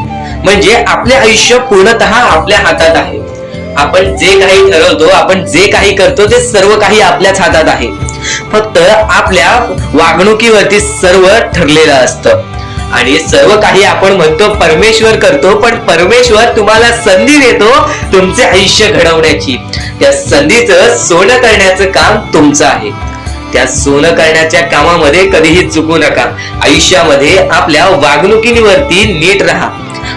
म्हणजे आपले आयुष्य पूर्णतः आपल्या हातात आहे. आपण जे काही ठरवतो, आपण जे काही करतो ते सर्व काही आपल्याच हातात आहे. फक्त आपल्या वागणुकीवरती सर्व ठरलेलं असतं. आणि सर्व काही आपण म्हणतो परमेश्वर करतो, पण परमेश्वर तुम्हाला संधी देतो तुमचे आयुष्य घडवण्याची. त्या संधीचं सोनं करण्याचं काम तुमचं आहे. त्या सोनं करण्याच्या कामामध्ये कधीही चुकू नका. आयुष्यामध्ये आपल्या वागणुकीवरती नीट राहा.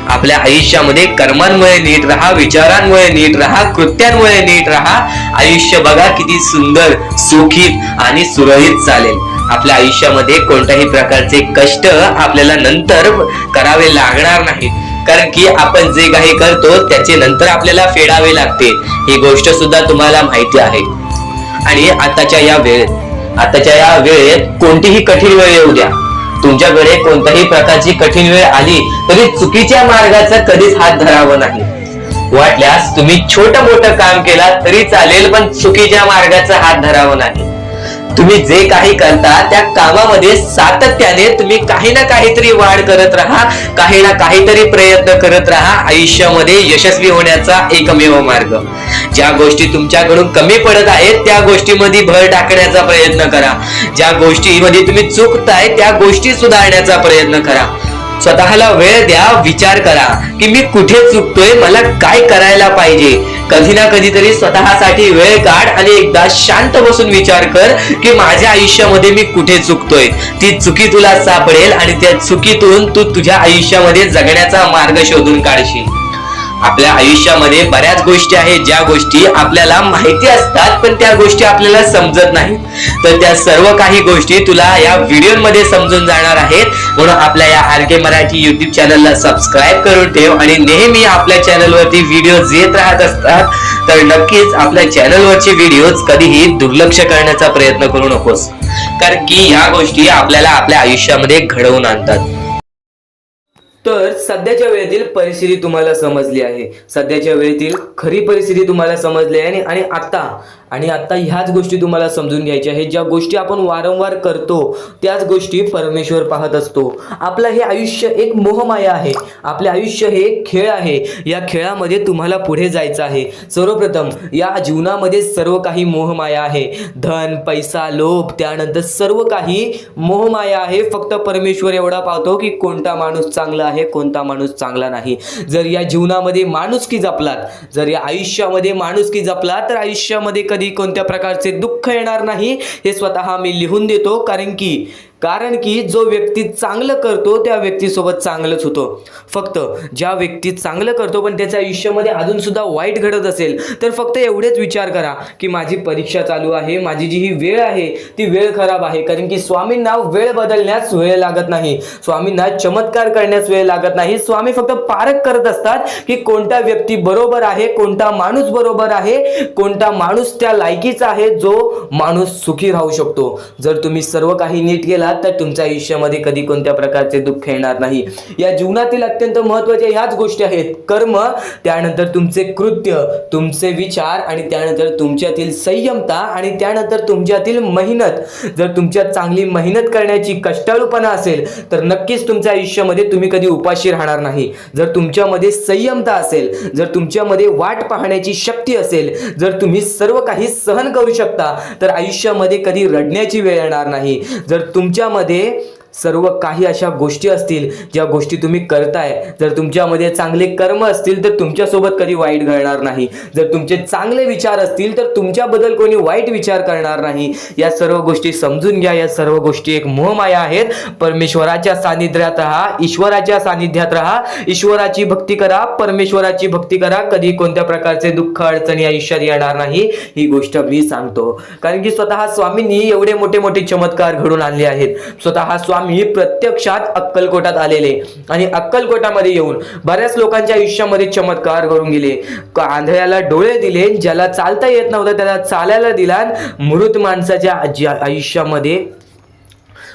आपल्या आयुष्यामध्ये कर्मांमुळे नीट राहा, विचारांमुळे नीट राहा, कृत्यांमुळे नीट राहा. आयुष्य बघा किती सुंदर, सुखीत आणि सुरळीत चालेल. आपल्या आयुष्यामध्ये कोणत्याही प्रकारचे कष्ट आपल्याला नंतर करावे लागणार नाहीत. कारण की आपण जे काही करतो त्याचे नंतर आपल्याला फेडावे लागते. ही गोष्ट सुद्धा तुम्हाला माहिती आहे. आणि आताच्या या वेळेत कोणतीही कठीण वेळ येऊ द्या, तुमच्याकडे कोणत्याही प्रकारची कठीण वेळ आली तरी चुकीच्या मार्गाचा कधीच हात धरावा नाही. वाटल्यास तुम्ही छोटं मोठं काम केला तरी चालेल, पण चुकीच्या मार्गाचा हात धरावा नाही. तुम्ही जे काही करता त्या कामामध्ये सातत्याने तुम्ही काही ना काहीतरी वाढ करत राहा, काही ना काहीतरी प्रयत्न करत राहा. आयुष्यामध्ये यशस्वी होण्याचा एकमेव मार्ग. ज्या गोष्टी तुमच्याकडून कमी पडत आहेत त्या गोष्टीमध्ये भर टाकण्याचा प्रयत्न करा. ज्या गोष्टीमध्ये तुम्ही चुकताय त्या गोष्टी सुधारण्याचा प्रयत्न करा. स्वतःला वेळ द्या, विचार करा की मी कुठे चुकतोय, मला काय करायला पाहिजे. कधी ना कधीतरी स्वतःसाठी वेळ काढ आणि एकदा शांत बसून विचार कर की माझ्या आयुष्यामध्ये मी कुठे चुकतोय. ती चुकी तुला सापडेल आणि त्या चुकीतून तू तुझ्या आयुष्यामध्ये जगण्याचा मार्ग शोधून काढशील. आपल्या आयुष्यामध्ये बऱ्याच गोष्टी आहेत ज्या गोष्टी आपल्याला माहिती असतात पण त्या गोष्टी आपल्याला समजत नाहीत. तर त्या सर्व काही गोष्टी तुला या व्हिडिओमध्ये समजून जाणार आहेत. म्हणून आपल्या या RK मराठी युट्यूब चॅनलला सबस्क्राईब करून ठेव आणि नेहमी आपल्या चॅनलवरती व्हिडिओज येत राहत असतात. तर नक्कीच आपल्या चॅनलवरचे व्हिडिओज कधीही दुर्लक्ष करण्याचा प्रयत्न करू नकोस. कारण की या गोष्टी आपल्याला आपल्या आयुष्यामध्ये घडवून आणतात. तर सध्याच्या वेळेतील परिस्थिती तुम्हाला समजली आहे. सध्याच्या वेळेतील खरी परिस्थिती तुम्हाला समजली आहे. आणि आता आणि आता ह्याच गोष्टी तुम्हाला समजून घ्यायच्या आहेत. ज्या गोष्टी आपण वारंवार करतो त्याच गोष्टी परमेश्वर पाहत असतो. आपलं हे आयुष्य एक मोहमाया आहे. आपले आयुष्य हे एक खेळ आहे. या खेळामध्ये तुम्हाला पुढे जायचं आहे. सर्वप्रथम या जीवनामध्ये सर्व काही मोहमाया आहे. धन, पैसा, लोभ, त्यानंतर सर्व काही मोहमाया आहे. फक्त परमेश्वर एवढा पाहतो की कोणता माणूस चांगला आहे, कोणता माणूस चांगला नाही. जर या जीवनामध्ये माणुसकी जपलात, जर या आयुष्यामध्ये माणुसकी जपलात, तर आयुष्यामध्ये कधी कोणत्या प्रकारचे दुःख येणार नाही. हे स्वतः मी लिहून देतो. कारण की जो व्यक्ती चांगलं करतो त्या व्यक्तीसोबत चांगलंच होतं. फक्त ज्या व्यक्ती चांगलं करतो पण त्याच्या आयुष्यामध्ये अजून सुद्धा वाईट घडत असेल तर फक्त एवढेच विचार करा की माझी परीक्षा चालू आहे, माझी जी ही वेळ आहे ती वेळ खराब आहे. कारण की स्वामींना वेळ बदलण्यास वेळ लागत नाही, स्वामींना चमत्कार करण्यास वेळ लागत नाही. स्वामी फक्त पारख करत असतात की कोणता व्यक्ती बरोबर आहे, कोणता माणूस बरोबर आहे, कोणता माणूस त्या लायकीचा आहे जो माणूस सुखी राहू शकतो. जर तुम्ही सर्व काही नीट केला तर तुमच्या आयुष्यामध्ये कधी कोणत्या प्रकारचे दुःख येणार नाही. या जीवनातील अत्यंत महत्त्वाच्या ह्याच गोष्टी आहेत. कर्म, त्यानंतर तुमचे कृत्य, तुमचे विचार आणि त्यानंतर तुमच्यातील संयमता आणि त्यानंतर तुमच्यातील मेहनत. जर तुमच्यात चांगली मेहनत करण्याची कष्टाळूपणा असेल तर नक्कीच तुमच्या आयुष्यामध्ये तुम्ही कधी उपाशी राहणार नाही. जर तुमच्यामध्ये संयमता असेल, जर तुमच्यामध्ये वाट पाहण्याची शक्ती असेल, जर तुम्ही सर्व काही सहन करू शकता तर आयुष्यामध्ये कधी रडण्याची वेळ येणार नाही. जर तुमच्यामध्ये सर्व काही अशा गोष्टी असतील ज्या गोष्टी तुम्ही करताय, जर तुमच्यामध्ये चांगले कर्म असतील तर तुमच्यासोबत कधी वाईट घडणार नाही. जर तुमचे चांगले विचार असतील तर तुमच्याबद्दल कोणी वाईट विचार करणार नाही. या सर्व गोष्टी समजून घ्या. या सर्व गोष्टी एक मोहमाया आहेत. परमेश्वराच्या सानिध्यात राहा, ईश्वराच्या सानिध्यात राहा, ईश्वराची भक्ती करा, परमेश्वराची भक्ती करा. कधी कोणत्या प्रकारचे दुःख अडचणी आयुष्यात येणार नाही. ही गोष्ट मी सांगतो कारण की स्वतः स्वामींनी एवढे मोठे मोठे चमत्कार घडून आणले आहेत. स्वतः स्वामी प्रत्यक्षात अक्कलकोटात आलेले आणि अक्कलकोटामध्ये येऊन बऱ्याच लोकांच्या आयुष्यामध्ये चमत्कार घडून गेले. आंधळ्याला डोळे दिले, ज्याला चालता येत नव्हतं त्याला चालायला दिला, मृत माणसाच्या आयुष्यामध्ये,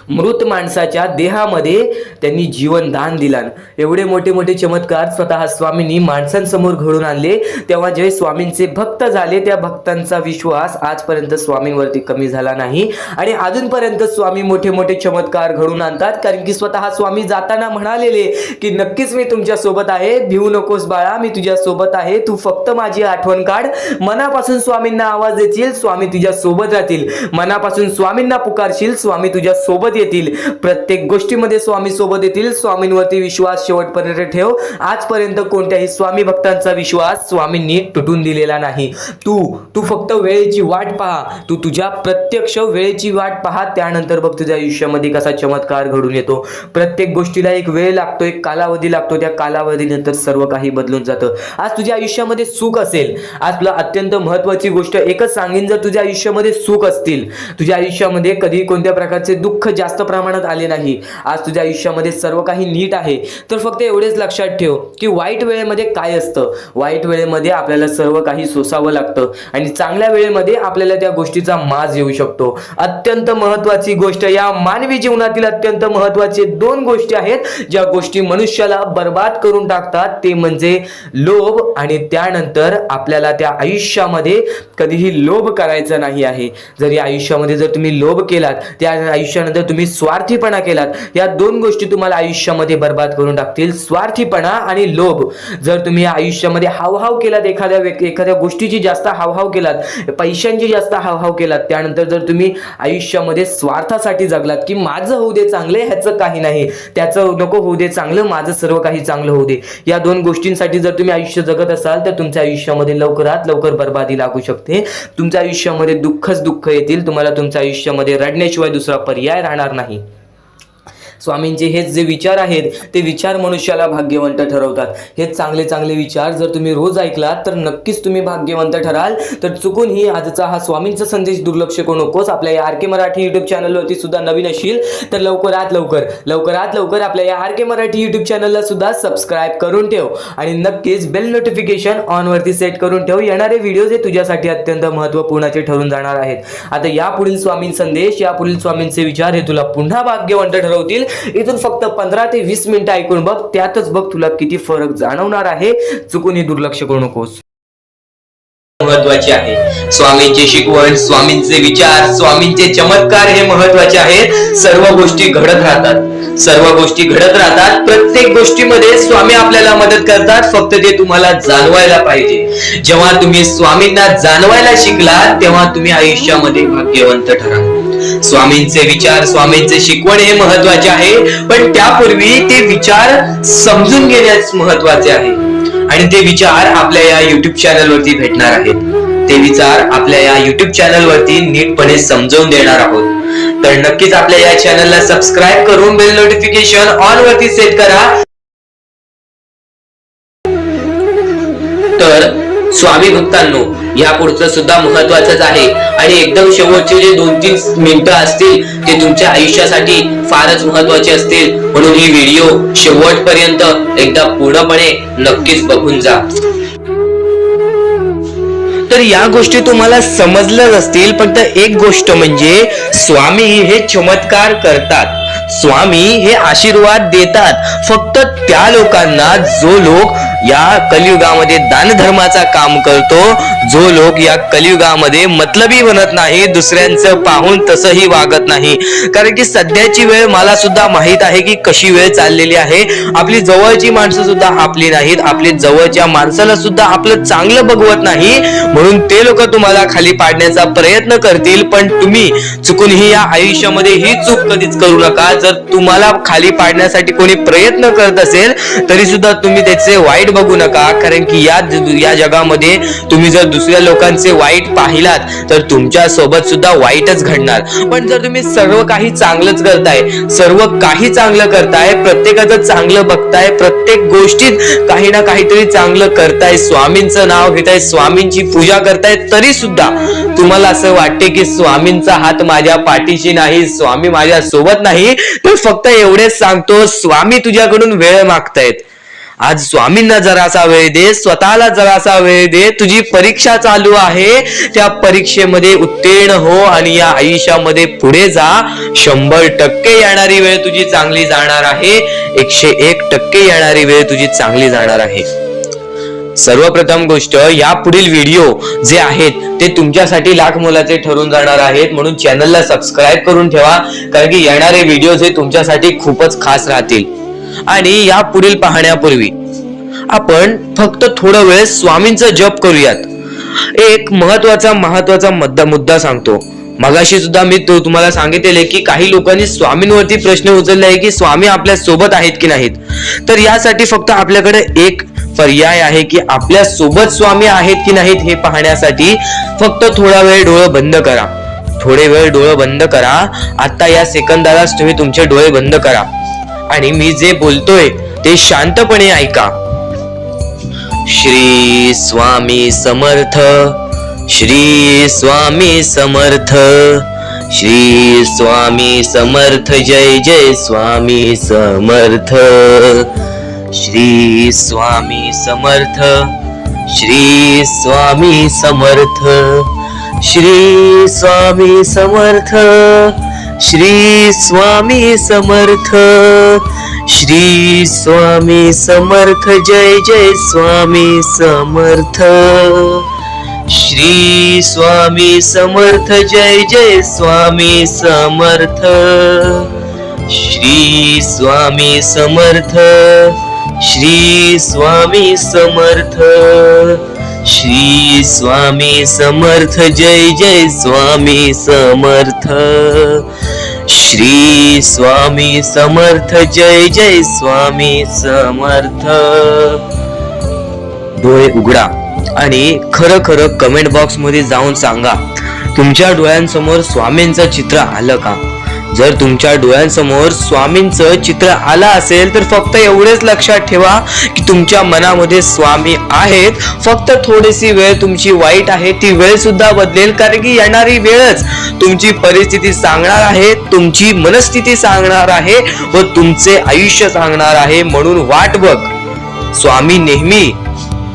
मृत माणसाच्या देहामध्ये त्यांनी जीवन दान दिला. एवढे मोठे मोठे चमत्कार स्वतः स्वामींनी माणसांसमोर घडून आणले. तेव्हा जे स्वामींचे भक्त झाले त्या भक्तांचा विश्वास आजपर्यंत स्वामींवरती कमी झाला नाही आणि अजूनपर्यंत स्वामी मोठे मोठे चमत्कार घडून आणतात. कारण की स्वतः स्वामी जाताना म्हणालेले की नक्कीच मी तुमच्या सोबत आहे, भिवू नकोस बाळा, मी तुझ्या सोबत आहे, तू फक्त माझी आठवण काढ. मनापासून स्वामींना आवाज देशील, स्वामी तुझ्या सोबत राहतील. मनापासून स्वामींना पुकारशील, स्वामी तुझ्या सोबत येतील. प्रत्येक गोष्टीमध्ये स्वामी सोबत येतील. स्वामींवरती विश्वास शेवटपर्यंत ठेव. आजपर्यंत कोणत्याही स्वामी भक्तांचा विश्वास स्वामींनी तुटून दिलेला नाही. तू फक्त वेळेची वाट पहा, तू तुझ्या प्रत्यक्ष वेळेची वाट पहा, त्यानंतर बघ तुझ्या आयुष्यामध्ये कसा चमत्कार घडून येतो. प्रत्येक गोष्टीला एक वेळ लागतो, एक कालावधी लागतो. त्या कालावधीनंतर सर्व काही बदलून जातं. आज तुझ्या आयुष्यामध्ये सुख असेल, आज तुला अत्यंत महत्त्वाची गोष्ट एकच सांगेन, जर तुझ्या आयुष्यामध्ये सुख असतील, तुझ्या आयुष्यामध्ये कधी कोणत्या प्रकारचे दुःख जास्त प्रमाणात आले नाही, आज तुझ्या आयुष्यामध्ये सर्व काही नीट आहे, तर फक्त एवढेच लक्षात ठेव की वाईट वेळेमध्ये काय असतं. वाईट वेळेमध्ये आपल्याला सर्व काही सोसावं लागतं आणि चांगल्या वेळेमध्ये आपल्याला त्या गोष्टीचा माज येऊ शकतो. अत्यंत महत्त्वाची गोष्ट, या मानवी जीवनातील अत्यंत महत्त्वाचे दोन गोष्टी आहेत ज्या गोष्टी मनुष्याला बर्बाद करून टाकतात, ते म्हणजे लोभ आणि त्यानंतर आपल्याला त्या आयुष्यामध्ये कधीही लोभ करायचा नाही आहे. जर या आयुष्यामध्ये जर तुम्ही लोभ केलात, त्या आयुष्यानंतर तुम्ही स्वार्थीपणा केलात, या दोन गोष्टी तुम्हाला आयुष्यामध्ये बर्बाद करून टाकतील. स्वार्थीपणा आणि लोभ. जर तुम्ही आयुष्यामध्ये हावभाव केलात, एखाद्या गोष्टीची जास्त हावभाव केलात, पैशांची जास्त हावभाव केलात, त्यानंतर जर तुम्ही आयुष्यामध्ये स्वार्थासाठी जगलात की माझं होऊ दे चांगले, ह्याचं काही नाही, त्याचं नको होऊ दे चांगलं, माझं सर्व काही चांगलं होऊ दे, या दोन गोष्टींसाठी जर तुम्ही आयुष्य जगत असाल तर तुमच्या आयुष्यामध्ये लवकरात लवकर बर्बादी लागू शकते. तुमच्या आयुष्यामध्ये दुःखच दुःख येतील. तुम्हाला तुमच्या आयुष्यामध्ये रडण्याशिवाय दुसरा पर्याय राहणार नाही. स्वामींचे हेच जे विचार आहेत ते विचार मनुष्याला भाग्यवंत ठरवतात. हे चांगले चांगले विचार जर तुम्ही रोज ऐकलात तर नक्कीच तुम्ही भाग्यवंत ठराल. तर चुकूनही आजचा हा स्वामींचा संदेश दुर्लक्ष करू नकोस. आपल्या या आर के मराठी यूट्यूब चॅनलवरती सुद्धा नवीन असशील तर लवकरात लवकर आपल्या या आर के मराठी यूट्यूब चॅनलला सुद्धा सबस्क्राईब करून ठेव आणि नक्कीच बेल नोटिफिकेशन ऑन वरती सेट करून ठेव. येणारे व्हिडिओज हे तुझ्यासाठी अत्यंत महत्त्वपूर्णाचे ठरून जाणार आहेत. आता यापुढील स्वामीं संदेश, यापुढील स्वामींचे विचार हे तुला पुन्हा भाग्यवंत ठरवतील. इथून फक्त 15 ते 20 मिनिटं ऐकून बघ, त्यातच बघ तुला किती फरक जाणवणार आहे. चुकूनही दुर्लक्ष करू नकोस. महत्वाचे आहे. स्वामींची शिकवण, स्वामींचे विचार, स्वामींचे चमत्कार हे महत्वाचे आहेत. सर्व गोष्टी घडत राहतात, सर्व गोष्टी घडत राहतात. प्रत्येक गोष्टीमध्ये स्वामी आपल्याला मदत करतात, फक्त ते तुम्हाला जाणवायला पाहिजे. जेव्हा तुम्ही स्वामींना जाणवायला शिकला तेव्हा तुम्ही आयुष्यामध्ये भाग्यवंत ठरा. स्वामींचे विचार, स्वामींचे शिकवण हे महत्वाचे आहे, पण त्यापूर्वी ते विचार समजून घेण्यास महत्वाचे आहे. आणि ते विचार आपल्या या युट्यूब चॅनल वरती भेटणार आहेत. ते विचार आपल्या या युट्यूब चॅनल वरती नीटपणे समजावून देणार आहोत. तर नक्कीच आपल्या या चॅनलला सबस्क्राईब करून बेल नोटिफिकेशन ऑन वरती सेट करा. तर स्वामी भक्तांनो, या पुढचं सुद्धा महत्वाचंच आहे आणि एकदम शेवटचे जे 2-3 मिनिटं असतील ते तुमच्या आयुष्यासाठी फारच महत्वाचे असतील. म्हणून ही व्हिडिओ शेवटपर्यंत एकदा पूर्णपणे नक्कीच बघून जा. तर या गोष्टी तुम्हाला समजल्याच असतील, फक्त एक गोष्ट म्हणजे स्वामी हे चमत्कार करतात, स्वामी हे आशीर्वाद देतात फक्त त्या लोकांना जो लोक या कलियुगामध्ये दान धर्माचा काम करतो, जो लोक या कलियुगामध्ये मतलबी बनत नाही, दुसऱ्यांचं पाहून तसंही वागत नाही. कारण की सध्याची वेळ मला सुद्धा माहित आहे की कशी वेळ चाललेली आहे. आपली जवळची माणसं सुद्धा आपली नाहीत, आपली जवळच्या माणसाला सुद्धा आपलं चांगलं बघवत नाही. म्हणून ते लोक तुम्हाला खाली पाडण्याचा प्रयत्न करतील, पण तुम्ही चुकूनही या आयुष्यामध्ये ही चूक कधीच करू नका. जर तुम्हाला खाली पाडण्यासाठी कोणी प्रयत्न करत असेल तरी सुद्धा तुम्ही त्याचे वाईट बघू नका. कारण की या जगामध्ये तुम्ही जर दुसऱ्या लोकांचे वाईट पाहिलात तर तुमच्या सोबत सुद्धा वाईटच घडणार. पण जर तुम्ही सर्व काही चांगलंच करताय, सर्व काही चांगलं करताय, प्रत्येकाचं चांगलं बघताय, प्रत्येक गोष्टीत काही ना काहीतरी चांगलं करताय, स्वामींचं नाव घेताय, स्वामींची पूजा करताय, तरी सुद्धा तुम्हाला असं वाटते की स्वामींचा हात माझ्या पाठीशी नाही, स्वामी माझ्या सोबत नाही, तर फक्त एवढेच सांगतो, स्वामी तुझ्याकडून वेळ मागतायत. आज स्वामींना जरासा वेळ दे, स्वतःला जरासा वेळ दे. तुझी परीक्षा चालू आहे, त्या परीक्षेमध्ये उत्तीर्ण हो आणि या आयुष्यामध्ये पुढे जा. 100% येणारी वेळ तुझी चांगली जाणार आहे, 101% येणारी वेळ तुझी चांगली जाणार आहे. सर्वप्रथम गोष्ट, या पुढील व्हिडिओ जे आहेत ते तुमच्यासाठी लाख मोलाचे ठरून जाणार आहेत. म्हणून चॅनलला सबस्क्राईब करून ठेवा, कारण की येणारे व्हिडिओ हे तुमच्यासाठी खूपच खास राहतील. आणि या पुढील पाहण्यापूर्वी आपण फक्त थोडा वेळ स्वामींचा जप करूयात. एक महत्वाचा मुद्दा सांगतो. मगाशी सुद्धा मी तुम्हाला सांगितले की काही लोकांनी स्वामींवरती प्रश्न उचलले आहे की स्वामी आपल्या सोबत आहेत की नाहीत. तर यासाठी फक्त आपल्याकडे एक पर्याय आहे की आपल्या सोबत स्वामी आहेत की नाहीत हे पाहण्यासाठी फक्त थोडा वेळ डोळे बंद करा. थोडे वेळ डोळे बंद करा. आता या सेकंदालाच तुम्ही तुमचे डोळे बंद करा आणि मी जे बोलतोय ते शांतपणे ऐका. श्री स्वामी समर्थ, श्री स्वामी समर्थ, श्री स्वामी समर्थ, जय जय स्वामी समर्थ. श्री स्वामी समर्थ, श्री स्वामी समर्थ, श्री स्वामी समर्थ, श्री स्वामी समर्थ, श्री स्वामी समर्थ, जय जय स्वामी समर्थ. श्री स्वामी समर्थ, जय जय स्वामी समर्थ. श्री स्वामी समर्थ, श्री स्वामी समर्थ, श्री स्वामी समर्थ, जय जय स्वामी समर्थ. श्री स्वामी समर्थ, जय जय स्वामी समर्थ. डोळे उघडा आणि खरं खरं कमेंट बॉक्स मध्ये जाऊन सांगा, तुमच्या डोळ्यांसमोर स्वामींचं चित्र आलं का? जर तुमच्या डोळ्यांसमोर स्वामींचं चित्र आलं असेल तर फक्त एवढेच लक्षात ठेवा की तुमच्या मनामध्ये स्वामी आहेत. फक्त थोडीशी वेळ तुमची वाईट आहे, ती वेळ सुद्धा बदलेल. कारण की येणारी वेळच तुमची परिस्थिती सांगणार आहे, तुमची मनस्थिती सांगणार आहे व तुमचे आयुष्य सांगणार आहे. म्हणून वाट बघ, स्वामी नेहमी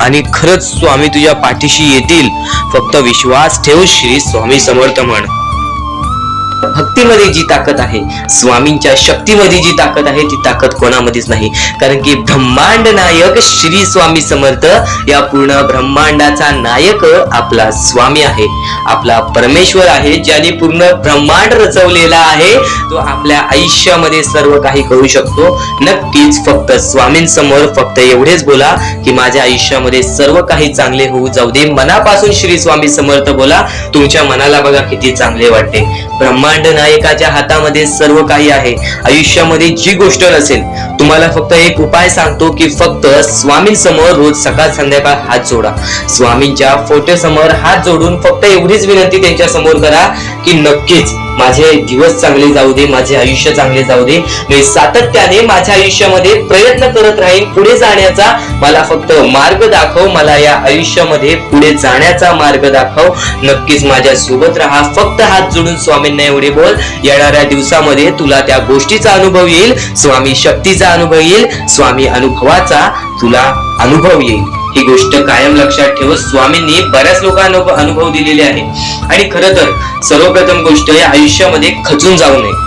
आणि खरंच स्वामी तुझ्या पाठीशी येतील. फक्त विश्वास ठेव. श्री स्वामी समर्थ म्हण. भक्तीमध्ये जी ताकद आहे, स्वामींच्या शक्तीमध्ये जी ताकद आहे, ती ताकद कोणामध्येच नाही. कारण की ब्रह्मांड नायक श्री स्वामी समर्थ, या पूर्ण ब्रह्मांडाचा नायक आपला स्वामी आहे, आपला परमेश्वर आहे, ज्याने पूर्ण ब्रह्मांड रचवलेला आहे. तो आपल्या आयुष्यामध्ये सर्व काही करू शकतो. नक्कीच फक्त स्वामींसमोर फक्त एवढेच बोला की माझ्या आयुष्यामध्ये सर्व काही चांगले होऊ जाऊ दे. मनापासून श्री स्वामी समर्थ बोला. तुमच्या मनाला बघा किती चांगले वाटते. ब्रह्मांड नायकाच्या हातामध्ये सर्व काही आहे. आयुष्यामध्ये जी गोष्ट नसेल, तुम्हाला फक्त एक उपाय सांगतो की फक्त स्वामींसमोर रोज सकाळ संध्याकाळ हात जोडा. स्वामींच्या फोटो समोर हात जोडून फक्त एवढीच विनंती त्यांच्या समोर करा की नक्कीच माझे दिवस चांगले जाऊ दे, माझे आयुष्य चांगले जाऊ दे. मी सातत्याने माझ्या आयुष्यामध्ये प्रयत्न करत राहीन पुढे जाण्याचा. मला फक्त मार्ग दाखव, मला या आयुष्यामध्ये पुढे जाण्याचा मार्ग दाखव. नक्कीच माझ्या सोबत राहा. फक्त हात जोडून स्वामींना एवढे बोल. येणाऱ्या दिवसामध्ये तुला त्या गोष्टीचा अनुभव येईल, स्वामी शक्तीचा अनुभव येईल, स्वामी अनुभवाचा तुला अनुभव येईल. ही गोष्ट कायम लक्षात ठेव. स्वामींनी बऱ्याच लोकांना अनुभव दिलेले आहे. आणि खरं तर सर्वप्रथम गोष्ट या आयुष्यामध्ये खचून जाऊ नये,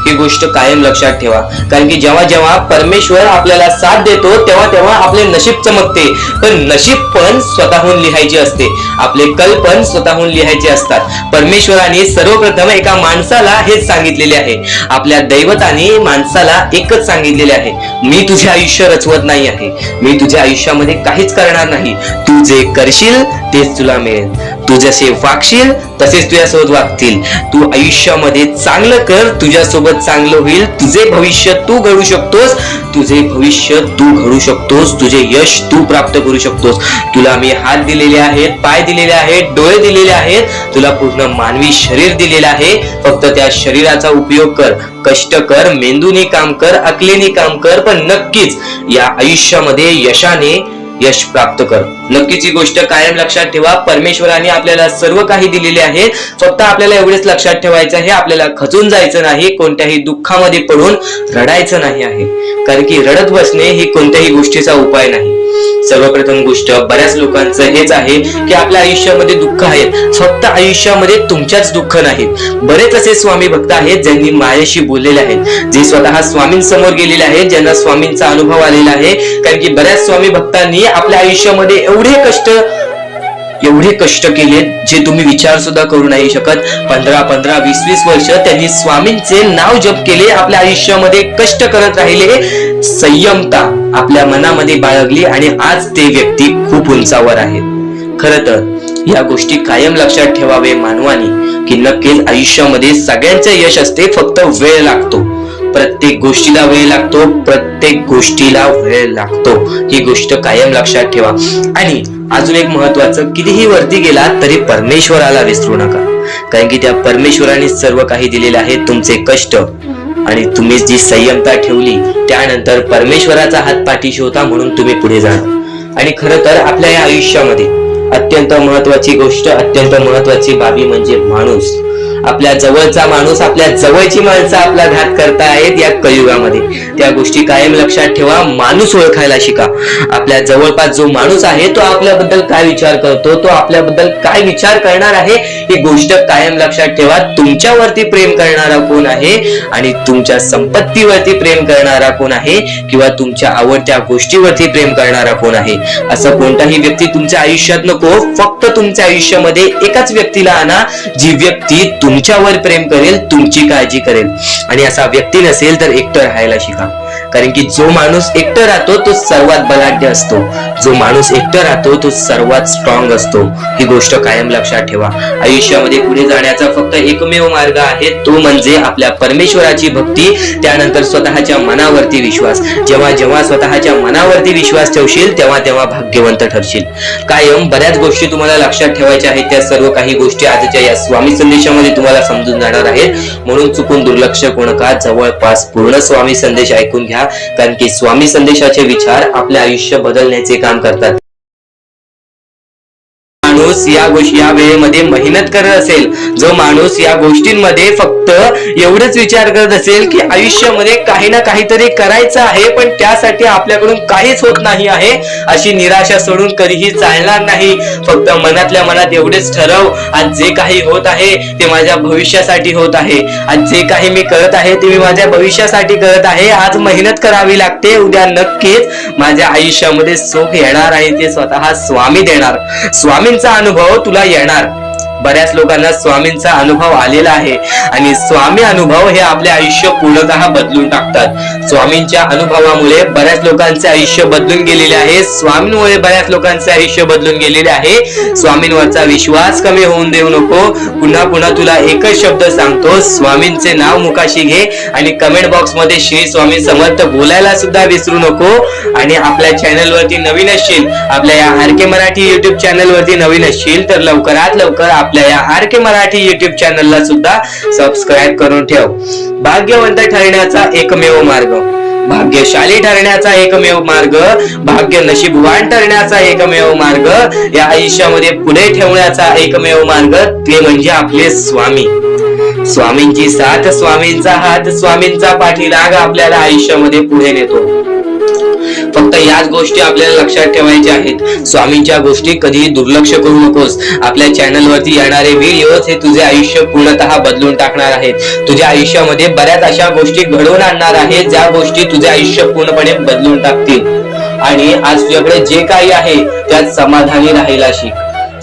ही गोष्ट कायम लक्षात ठेवा. कारण की जेव्हा जेव्हा परमेश्वर आपल्याला साथ देतो तेव्हा तेव्हा आपले नशीब चमकते. पण नशीब पण स्वतःहून लिहायचे असते, आपले कल पण स्वतःहून लिहायचे असतात. परमेश्वराने सर्वप्रथम एका माणसाला हेच सांगितलेले आहे. आपल्या दैवताने माणसाला एकच सांगितलेले आहे, मी तुझे आयुष्य रचवत नाही आहे, मी तुझ्या आयुष्यामध्ये काहीच करणार नाही. तू जे करशील तेच तुला मिळेल. तू जसे वागशील तसेच तुझ्यासोबत वागतील. तू आयुष्यामध्ये चांगलं कर, तुझ्यासोबत चांगलं होईल. तुझे भविष्य तू घडू शकतोस, तुझे भविष्य तू घडू शकतोस, तुझे यश तू प्राप्त करू शकतोस. तुला मी हात दिलेले आहेत, पाय दिलेले आहेत, डोळे दिलेले आहेत, तुला पूर्ण मानवी शरीर दिलेलं आहे. फक्त त्या शरीराचा उपयोग कर, कष्ट कर, मेंदूने काम कर, अकलेने काम कर, पण नक्कीच या आयुष्यामध्ये यशाने यश प्राप्त कर. नक्कीच ही गोष्ट कायम लक्षात ठेवा. परमेश्वराने आपल्याला सर्व काही दिलेले आहे. फक्त आपल्याला एवढेच लक्षात ठेवायचं आहे, आपल्याला खचून जायचं नाही, कोणत्याही दुःखामध्ये पडून रडायचं नाही आहे. कारण की रडत बसणे ही कोणत्याही गोष्टीचा उपाय नाही. सर्वप्रथम गोष्ट बऱ्याच लोकांचं हेच आहे की आपल्या आयुष्यामध्ये दुःख आहेत, फक्त आयुष्यामध्ये तुमच्याच दुःख नाहीत. बरेच असे स्वामी भक्त आहेत ज्यांनी माझ्याशी बोललेले आहेत, जे स्वतः स्वामींसमोर गेलेले आहेत, ज्यांना स्वामींचा अनुभव आलेला आहे. कारण की बऱ्याच स्वामी भक्तांनी आपल्या आयुष्यामध्ये एवढे कष्ट केले जे तुम्ही विचार सुद्धा करू नाही शकत. 15 20 वर्ष त्यांनी स्वामींचे नाव जप केले, आपल्या आयुष्यामध्ये कष्ट करत राहिले, संयमता आपल्या मनामध्ये बाळगली आणि आज ते व्यक्ती खूप उंचावर आहेत. खरं तर या गोष्टी कायम लक्षात ठेवावे मानवानी की नक्कीच आयुष्यामध्ये सगळ्यांचे यश असते, फक्त वेळ लागतो. प्रत्येक गोष्टीला वेळ लागतो, प्रत्येक गोष्टीला वेळ लागतो. ही गोष्ट कायम लक्षात ठेवा. आणि अजून एक महत्वाचं, कितीही वरती गेला तरी परमेश्वराला विसरू नका. कारण की त्या परमेश्वराने सर्व काही दिलेले आहे. तुमचे कष्ट आणि तुम्ही जी संयमता ठेवली त्यानंतर परमेश्वराचा हात पाठीशी होता म्हणून तुम्ही पुढे जाणार. आणि खरं तर आपल्या या आयुष्यामध्ये अत्यंत महत्वाची गोष्ट, अत्यंत महत्वाची बाबी म्हणजे माणूस. आपल्या जवळचा माणूस, आपल्या जवळची माणसं आपला घात करतायत या कलियुगामध्ये. त्या गोष्टी कायम लक्षात ठेवा. माणूस ओळखायला शिका. आपल्या जवळपास जो माणूस आहे तो आपल्याबद्दल काय विचार करतो, तो आपल्याबद्दल काय विचार करणार आहे, ही गोष्ट कायम लक्षात ठेवा. तुमच्यावरती प्रेम करणारा कोण आहे आणि तुमच्या संपत्तीवरती प्रेम करणारा कोण आहे किंवा तुमच्या आवडत्या गोष्टीवरती प्रेम करणारा कोण आहे, असं कोणताही व्यक्ती तुमच्या आयुष्यात नको. फक्त तुमच्या आयुष्यामध्ये एकाच व्यक्तीला आणा, जी व्यक्ती तुमच्यावर प्रेम करेल, तुमची काळजी करेल. आणि असा व्यक्ती नसेल तर एकटं राहायला शिका. कारण की जो माणूस एकटं राहतो तो सर्वात बलाढ्य असतो, जो माणूस एकटं राहतो तो सर्वात स्ट्रॉंग असतो. ही गोष्ट कायम लक्षात ठेवा. आयुष्यामध्ये पुढे जाण्याचा फक्त एकमेव मार्ग आहे, तो म्हणजे आपल्या परमेश्वराची भक्ती, त्यानंतर स्वतःच्या मनावरती विश्वास. जेव्हा जेव्हा स्वतःच्या मनावरती विश्वास ठेवशील तेव्हा तेव्हा भाग्यवंत ठरशील. कायम बऱ्याच गोष्टी तुम्हाला लक्षात ठेवायच्या आहेत. त्या सर्व काही गोष्टी आजच्या या स्वामी संदेशामध्ये तुम्हाला समजून जाणार आहेत. म्हणून चुकून दुर्लक्ष करू नका. जवळपास पूर्ण स्वामी संदेश ऐकून घ्या. कारण की स्वामी संदेशाचे विचार आपले आयुष्य बदलण्याचे काम करतात. माणूस या वेळेमध्ये मेहनत करत असेल, जो माणूस या गोष्टींमध्ये फक्त एवढंच विचार करत असेल की आयुष्यामध्ये काही ना काहीतरी करायचं आहे पण त्यासाठी आपल्याकडून काहीच होत नाही आहे, अशी निराशा सोडून कधीही चालणार नाही. फक्त मनातल्या मनात एवढेच ठरव, आज जे काही होत आहे ते माझ्या भविष्यासाठी होत आहे. आज जे काही मी करत आहे ते मी माझ्या भविष्यासाठी करत आहे. आज मेहनत करावी लागते, उद्या नक्कीच माझ्या आयुष्यामध्ये सुख येणार आहे, ते स्वतः स्वामी देणार. स्वामींचा अनुभव तुला येणार. बऱ्याच लोकांना स्वामींचा अनुभव आलेला आहे आणि स्वामी अनुभव हे आपले आयुष्य पूर्णतः बदलून टाकतात. स्वामींच्या अनुभवामुळे बऱ्याच लोकांचे आयुष्य बदलून गेलेले आहे. स्वामींमुळे बऱ्याच लोकांचे आयुष्य बदलून गेलेले आहे. स्वामींवरचा विश्वास कमी होऊन देऊ नको. पुन्हा पुन्हा तुला एकच शब्द सांगतो, स्वामींचे नाव मुखाशी घे आणि कमेंट बॉक्स मध्ये श्री स्वामी समर्थ बोलायला सुद्धा विसरू नको. आणि आपल्या चॅनल वरती नवीन असशील, आपल्या या आर.के. मराठी युट्यूब चॅनल वरती नवीन असशील तर लवकरात लवकर आपल्या या आर.के. मराठी युट्यूब चॅनलला सुद्धा सबस्क्राईब करून ठेव. भाग्यवंत ठरण्याचा एकमेव मार्ग, भाग्यशाली ठरण्याचा एकमेव मार्ग, भाग्य नशीबवान ठरण्याचा एकमेव मार्ग, या आयुष्यामध्ये पुढे ठेवण्याचा एकमेव मार्ग ते म्हणजे आपले स्वामी. स्वामींची साथ, स्वामींचा हात, स्वामींचा पाठीराग आपल्याला आयुष्यामध्ये पुढे नेतो. फक्त याच गोष्टी आपल्याला लक्षात ठेवायच्या आहेत. स्वामींच्या गोष्टी कधीही दुर्लक्ष करू नकोस. आपल्या चॅनल वरती येणारे व्हिडिओज हे तुझे आयुष्य पूर्णतः बदलून टाकणार आहेत. तुझ्या आयुष्यामध्ये बऱ्याच अशा गोष्टी घडवून आणणार आहेत ज्या गोष्टी तुझे आयुष्य पूर्णपणे बदलून टाकतील. आणि आज तुझ्याकडे जे काही आहे त्यात समाधानी राहायला शिक.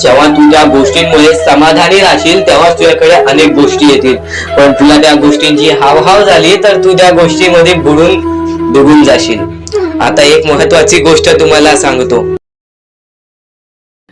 जेव्हा तू त्या गोष्टींमुळे समाधानी राहशील तेव्हा तुझ्याकडे अनेक गोष्टी येतील. पण तुला त्या गोष्टींची हावभाव झाली तर तू त्या गोष्टीमध्ये बुडून डुबून जाशील. आता एक महत्वाची गोष्ट तुम्हाला सांगतो.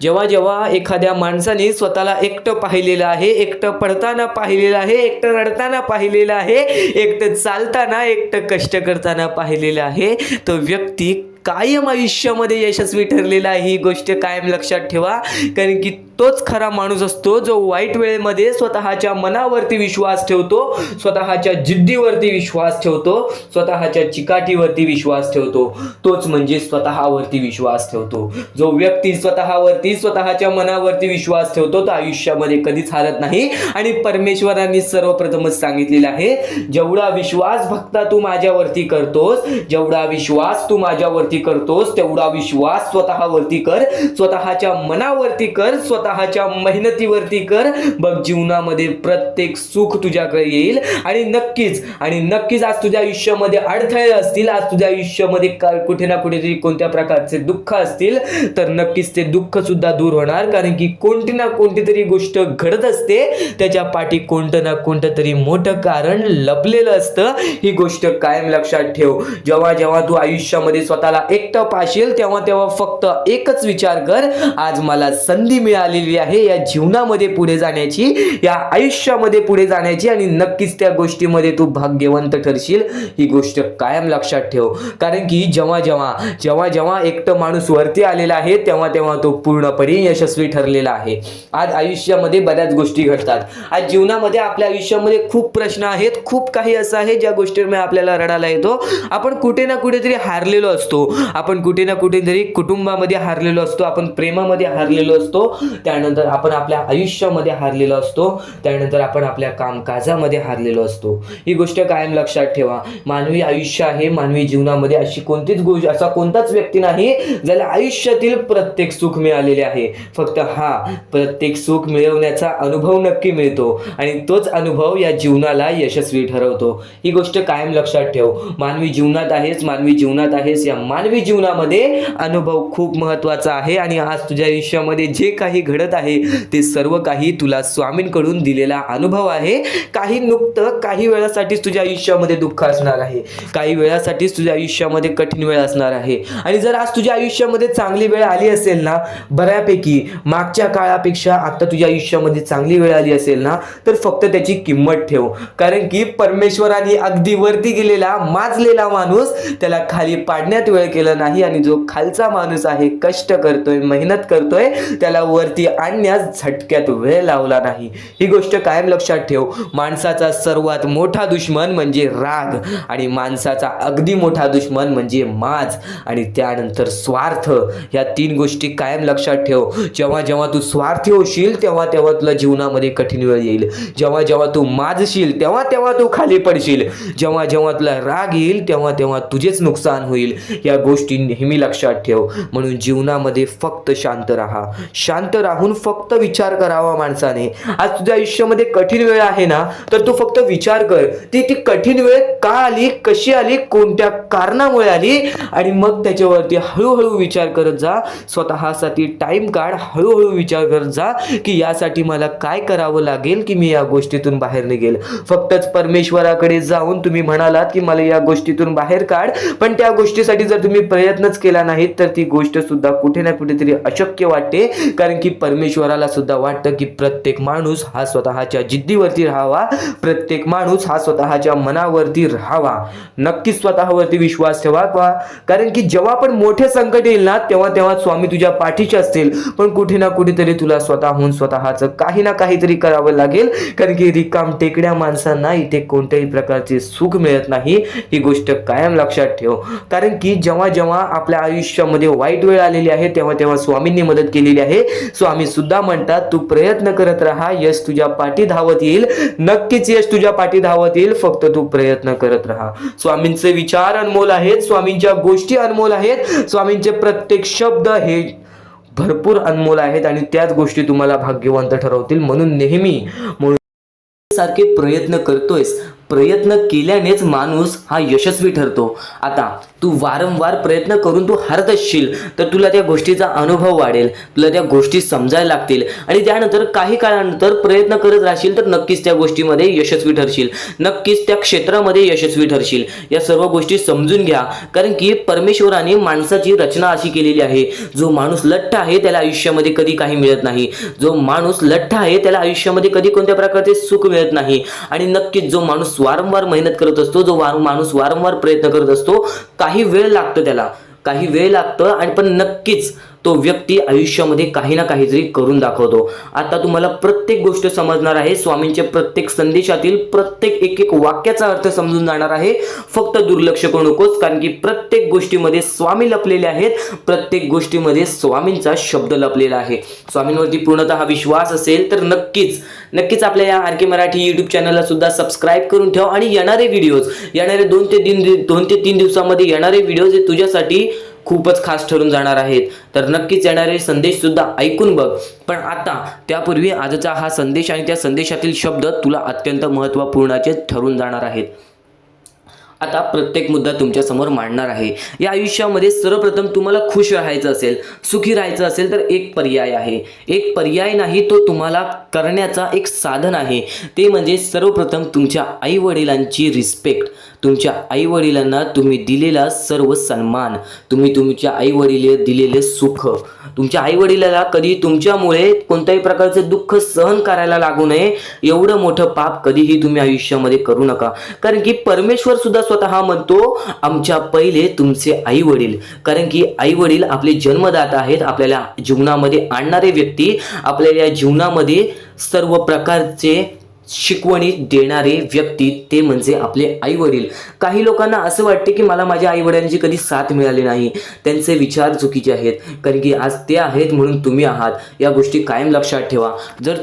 जेव्हा जेव्हा एखाद्या माणसाने स्वतःला एकटं पाहिलेलं आहे, एकटं पडताना पाहिलेलं आहे, एकटं रडताना पाहिलेलं आहे, एकटं चालताना, एकटं कष्ट करताना पाहिलेलं आहे, तो व्यक्ती कायम आयुष्यामध्ये यशस्वी ठरलेला आहे. ही गोष्ट कायम लक्षात ठेवा, कारण की तोच खरा माणूस असतो जो वाईट वेळेमध्ये स्वतःच्या मनावरती विश्वास ठेवतो, स्वतःच्या जिद्दीवरती विश्वास ठेवतो, स्वतःच्या चिकाटीवरती विश्वास ठेवतो. तोच म्हणजे स्वतःवरती विश्वास ठेवतो. जो व्यक्ती स्वतःवरती, स्वतःच्या मनावरती विश्वास ठेवतो तो आयुष्यामध्ये कधीच हारत नाही. आणि परमेश्वरांनी सर्वप्रथमच सांगितलेलं आहे, जेवढा विश्वास भक्ता तू माझ्यावरती करतोस, जेवढा विश्वास तू माझ्यावरती करतोस तेवढा विश्वास स्वतःवरती कर, स्वतःच्या मनावरती कर, स्वतःच्या मेहनतीवरती कर. बघ, जीवनामध्ये प्रत्येक सुख तुझ्याकडे येईल. आणि नक्कीच आज तुझ्या आयुष्यामध्ये अडथळे असतील, आज तुझ्या आयुष्यामध्ये कुठे ना कुठेतरी कोणत्या प्रकारचे दुःख असतील तर नक्कीच ते दुःख सुद्धा दूर होणार. कारण की कोणती ना कोणती तरी गोष्ट घडत असते, त्याच्या पाठी कोणतं ना कोणतं तरी मोठं कारण लपलेलं असतं. ही गोष्ट कायम लक्षात ठेव. जेव्हा जेव्हा तू आयुष्यामध्ये स्वतःला एकटं पाशील तेव्हा फक्त एकच विचार कर, आज मला संधी मिळालेली आहे या जीवनामध्ये पुढे जाण्याची, या आयुष्यामध्ये पुढे जाण्याची, आणि नक्कीच त्या गोष्टीमध्ये तू भाग्यवंत ठरशील. ही गोष्ट कायम लक्षात ठेव. कारण की जेव्हा एकटं माणूस वरती आलेला आहे तेव्हा तो पूर्णपणे यशस्वी ठरलेला आहे. आज आयुष्यामध्ये बऱ्याच गोष्टी घडतात. आज जीवनामध्ये आपल्या आयुष्यामध्ये खूप प्रश्न आहेत, खूप काही असं आहे ज्या गोष्टींमुळे आपल्याला रडायला येतो. आपण कुठे ना कुठेतरी हारलेलो असतो, आपण कुठे ना कुठेतरी कुटुंबामध्ये हारलेलो असतो, आपण प्रेमामध्ये हारलेलो असतो, त्यानंतर आपण आपल्या आयुष्यामध्ये हारलेलो असतो, त्यानंतर आपण आपल्या कामकाजामध्ये हारलेलो असतो. ही गोष्ट कायम लक्षात ठेवा. मानवी आयुष्य आहे, मानवी जीवनामध्ये अशी कोणतीच गोष्ट, असा कोणताच व्यक्ती नाही ज्याला आयुष्यातील प्रत्येक सुख मिळालेले आहे. फक्त प्रत्येक सुख मिळवण्याचा अनुभव नक्की मिळतो आणि तोच अनुभव या जीवनाला यशस्वी ठरवतो. ही गोष्ट कायम लक्षात ठेव. मानवी जीवनात आहेस, या मानवी जीवनामध्ये अनुभव खूप महत्त्वाचा आहे. आणि आज तुझ्या आयुष्यामध्ये जे काही घडत आहे ते सर्व काही तुला स्वामींकडून दिलेला अनुभव आहे. काही वेळासाठीच तुझ्या आयुष्यामध्ये दुःख असणार आहे, काही वेळासाठीच तुझ्या आयुष्यामध्ये कठीण वेळ असणार आहे. आणि जर आज तुझ्या आयुष्यामध्ये चांगली वेळ आली असेल ना, बऱ्यापैकी मागच्या काळापेक्षा आता तुझ्या आयुष्यामध्ये चांगली वेळ आली असेल ना, तर फक्त त्याची किंमत ठेव. कारण की परमेश्वराने अगदी वरती गेलेला माजलेला माणूस त्याला खाली पाडण्यात वेळ केला नाही. आणि जो खालचा माणूस आहे, कष्ट करतोय, मेहनत करतोय, त्याला वरती वरती आणण्यास झटक्यात वेळ लावला नाही. ही गोष्ट कायम लक्षात ठेव. माणसाचा सर्वात मोठा दुश्मन म्हणजे राग आणि माणसाचा अगदी मोठा दुश्मन म्हणजे माज आणि त्यानंतर स्वार्थ. या तीन गोष्टी कायम लक्षात ठेव. जेव्हा जेव्हा तू स्वार्थी होशील तेव्हा तेव्हा तुला जीवनामध्ये कठीण वेळ येईल. जेव्हा जेव्हा तू माजशील तेव्हा तेव्हा तू खाली पडशील. जेव्हा जेव्हा तुला राग येईल तेव्हा तेव्हा तुझेच नुकसान होईल. या गोष्टी नेहमी लक्षात ठेव. म्हणून जीवनामध्ये फक्त शांत राहा. शांत राहून फक्त विचार करावा माणसाने. आज तुझ्या आयुष्यामध्ये कठीण वेळ आहे ना, तर तू फक्त विचार कर ती कठीण वेळ का आली, कशी आली, कोणत्या कारणामुळे आली आणि मग त्याच्यावरती हळूहळू विचार करत जा. स्वतःसाठी टाइम काढ. हळूहळू विचार करत जा की यासाठी मला काय करावं लागेल की मी या गोष्टीतून बाहेर निघेल. फक्तच परमेश्वराकडे जाऊन तुम्ही म्हणालात की मला या गोष्टीतून बाहेर काढ, पण त्या गोष्टीसाठी जर तुम्ही प्रयत्नच केला नाहीत तर ती गोष्ट सुद्धा कुठे ना कुठेतरी अशक्य वाटते. कारण की परमेश्वराला सुद्धा वाटतं की प्रत्येक माणूस हा स्वतःच्या जिद्दीवरती राहावा, प्रत्येक माणूस हा स्वतःच्या मनावरती राहावा. नक्कीच स्वतःवरती विश्वास ठेवा. कारण की जेव्हा पण मोठे संकट येईल ना तेव्हा तेव्हा स्वामी तुझ्या पाठीचे असतील, पण कुठे ना कुठेतरी तुला स्वतःहून स्वतःचं काही ना काहीतरी करावं लागेल. कारण की रिकाम टेकड्या माणसांना इथे कोणत्याही प्रकारचे सुख मिळत नाही. ही गोष्ट कायम लक्षात ठेव. कारण की जेव्हा जेव्हा आपल्या आयुष्यामध्ये वाईट वेळ आलेली आहे तेव्हा तेव्हा स्वामींनी मदत केलेली आहे. स्वामी सुद्धा म्हणतात तू प्रयत्न करत राहा, यश तुझ्या पाठी धावत येईल. नक्कीच यश तुझ्या पाठी धावत येईल. फक्त तू प्रयत्न करत राहा. स्वामींचे विचार अनमोल आहेत, स्वामींच्या गोष्टी अनमोल आहेत, स्वामींचे प्रत्येक शब्द हे भरपूर अनमोल आहेत आणि त्याच गोष्टी तुम्हाला भाग्यवंत ठरवतील. म्हणून नेहमी सारखे प्रयत्न करतोयस. प्रयत्न केल्यानेच माणूस हा यशस्वी ठरतो. आता तू वारंवार प्रयत्न करून तू हरत असशील तर तुला त्या गोष्टीचा अनुभव वाढेल, तुला त्या गोष्टी समजायला लागतील आणि त्यानंतर काही काळानंतर प्रयत्न करत राहशील तर नक्कीच त्या गोष्टीमध्ये यशस्वी ठरशील, नक्कीच त्या क्षेत्रामध्ये यशस्वी ठरशील. या सर्व गोष्टी समजून घ्या. कारण की परमेश्वराने माणसाची रचना अशी केलेली आहे, जो माणूस लठ्ठ आहे त्याला आयुष्यामध्ये कधी काही मिळत नाही. जो माणूस लठ्ठ आहे त्याला आयुष्यामध्ये कधी कोणत्या प्रकारचे सुख मिळत नाही. आणि नक्कीच जो माणूस वारंवार मेहनत करत असतो, जो माणूस वारंवार प्रयत्न करत असतो, काही वेळ लागतो त्याला, काही वेळ लागतं आणि पण नक्कीच तो व्यक्ती आयुष्यामध्ये काही ना काहीतरी करून दाखवतो. आता तुम्हाला प्रत्येक गोष्ट समजणार आहे. स्वामींच्या प्रत्येक संदेशातील प्रत्येक एक एक वाक्याचा अर्थ समजून जाणार आहे. फक्त दुर्लक्ष करू नकोस. कारण की प्रत्येक गोष्टीमध्ये स्वामी लपलेले आहेत, प्रत्येक गोष्टीमध्ये स्वामींचा शब्द लपलेला आहे. स्वामींवरती पूर्णतः विश्वास असेल तर नक्कीच आपल्या या आर के मराठी यूट्यूब चॅनलला सुद्धा सबस्क्राईब करून ठेव. आणि येणारे व्हिडिओज, येणारे 2 ते 3 दिवसामध्ये येणारे व्हिडिओज हे तुझ्यासाठी खूपच खास ठरून जाणार आहेत. तर नक्कीच येणारे संदेश सुद्धा ऐकून बघ. पण आता त्यापूर्वी आजचा हा संदेश आणि त्या संदेशातील शब्द तुला अत्यंत महत्त्वपूर्णाचे ठरून जाणार आहेत. आता प्रत्येक मुद्दा तुमच्या समोर मांडणार आहे. या आयुष्यामध्ये सर्वप्रथम तुम्हाला खुश राहायचं असेल, सुखी राहायचं असेल तर एक पर्याय आहे. एक पर्याय नाही, तो तुम्हाला करण्याचा एक साधन आहे. ते म्हणजे सर्वप्रथम तुमच्या आईवडिलांची रिस्पेक्ट. तुमच्या आईवडिलांना तुम्ही दिलेला सर्व सन्मान, तुम्ही तुमच्या आईवडिलांना दिलेले सुख, तुमच्या आईवडिलाला कधी तुमच्यामुळे कोणत्याही प्रकारचे दुःख सहन करायला लागू नये एवढं मोठं पाप कधीही तुम्ही आयुष्यामध्ये करू नका. कारण की परमेश्वर सुद्धा स्वतः म्हणतो आमच्या पहिले तुमचे आई वडील. कारण की आई वडील आपले जन्मदाता आहेत, आपल्याला जीवनामध्ये आणणारे व्यक्ती, आपल्याला जीवनामध्ये सर्व प्रकारचे शिकवणी देणारे व्यक्ती ते म्हणजे आपले आई वडील. काही लोकांना असं वाटते की मला माझ्या आई वडिलांची कधी साथ मिळाली नाही. त्यांचे विचार चुकीचे आहेत. कारण की आज ते आहेत म्हणून तुम्ही आहात. या गोष्टी कायम लक्षात ठेवा. जर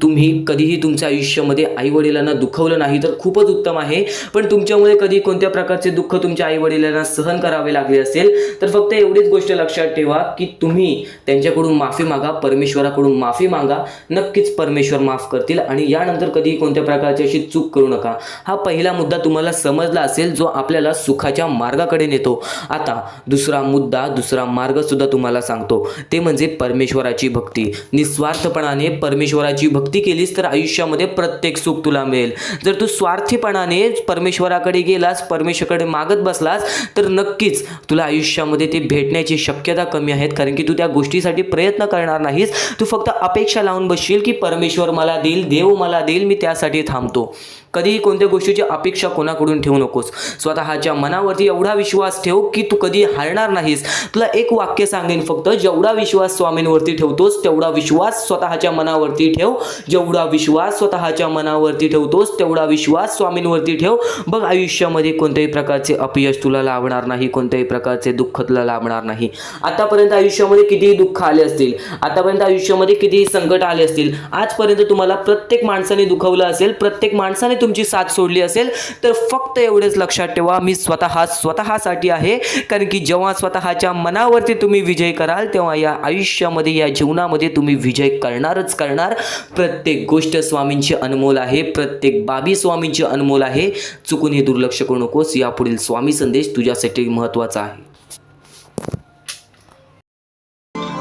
तुम्ही कधीही तुमच्या आयुष्यामध्ये आई वडिलांना दुखवलं नाही तर खूपच उत्तम आहे. पण तुमच्यामुळे कधी कोणत्या प्रकारचे दुःख तुमच्या आई वडिलांना सहन करावे लागले असेल तर फक्त एवढीच गोष्ट लक्षात ठेवा की तुम्ही त्यांच्याकडून माफी मागा, परमेश्वराकडून माफी मागा. नक्कीच परमेश्वर माफ करतील आणि यानंतर कधी कोणत्या प्रकारची अशी चूक करू नका. हा पहिला मुद्दा तुम्हाला समजला असेल जो आपल्याला सुखाच्या मार्गाकडे नेतो. आता दुसरा मार्ग सुद्धा तुम्हाला सांगतो. ते म्हणजे परमेश्वराची भक्ती. निस्वार्थपणाने परमेश्वराची भक्ती केलीस तर आयुष्यामध्ये प्रत्येक सुख तुला मिळेल. जर तू स्वार्थीपणाने परमेश्वराकडे गेलास, परमेश्वराकडे मागत बसलास तर नक्कीच तुला आयुष्यामध्ये ते भेटण्याची शक्यता कमी आहेत. कारण की तू त्या गोष्टीसाठी प्रयत्न करणार नाहीस. तू फक्त अपेक्षा लावून बसशील की परमेश्वर मला देईल, देव मला देईल, मी त्यासाठी थांबतो. कधीही कोणत्या गोष्टीची अपेक्षा कोणाकडून ठेवू नकोस. स्वतःच्या मनावरती एवढा विश्वास ठेव की तू कधी हारणार नाहीस. तुला एक वाक्य सांगेन फक्त, जेवढा विश्वास स्वामींवरती ठेवतोस तेवढा विश्वास स्वतःच्या मनावरती ठेव. जेवढा विश्वास स्वतःच्या मनावरती ठेवतोस तेवढा विश्वास स्वामींवरती ठेव. बघ, आयुष्यामध्ये कोणत्याही प्रकारचे अपयश तुला लाभणार नाही, कोणत्याही प्रकारचे दुःख तुला लाभणार नाही. आतापर्यंत आयुष्यामध्ये कितीही दुःख आले असतील, आतापर्यंत आयुष्यामध्ये कितीही संकट आले असतील, आजपर्यंत तुम्हाला प्रत्येक माणसाने दुखवलं असेल, प्रत्येक माणसाने तुमची साथ सोडली असेल, तर फक्त एवढेच लक्षात ठेवा, मी स्वतःसाठी आहे. कारण की जेव्हा स्वतःच्या मनावरती तुम्ही विजय कराल तेव्हा या आयुष्यामध्ये, या जीवनामध्ये तुम्ही विजय करणारच करणार. प्रत्येक गोष्ट स्वामींची अनमोल आहे, प्रत्येक बाबी स्वामींची अनमोल आहे. चुकून हे दुर्लक्ष करू नकोस. यापुढील स्वामी संदेश तुझ्यासाठी महत्त्वाचा आहे.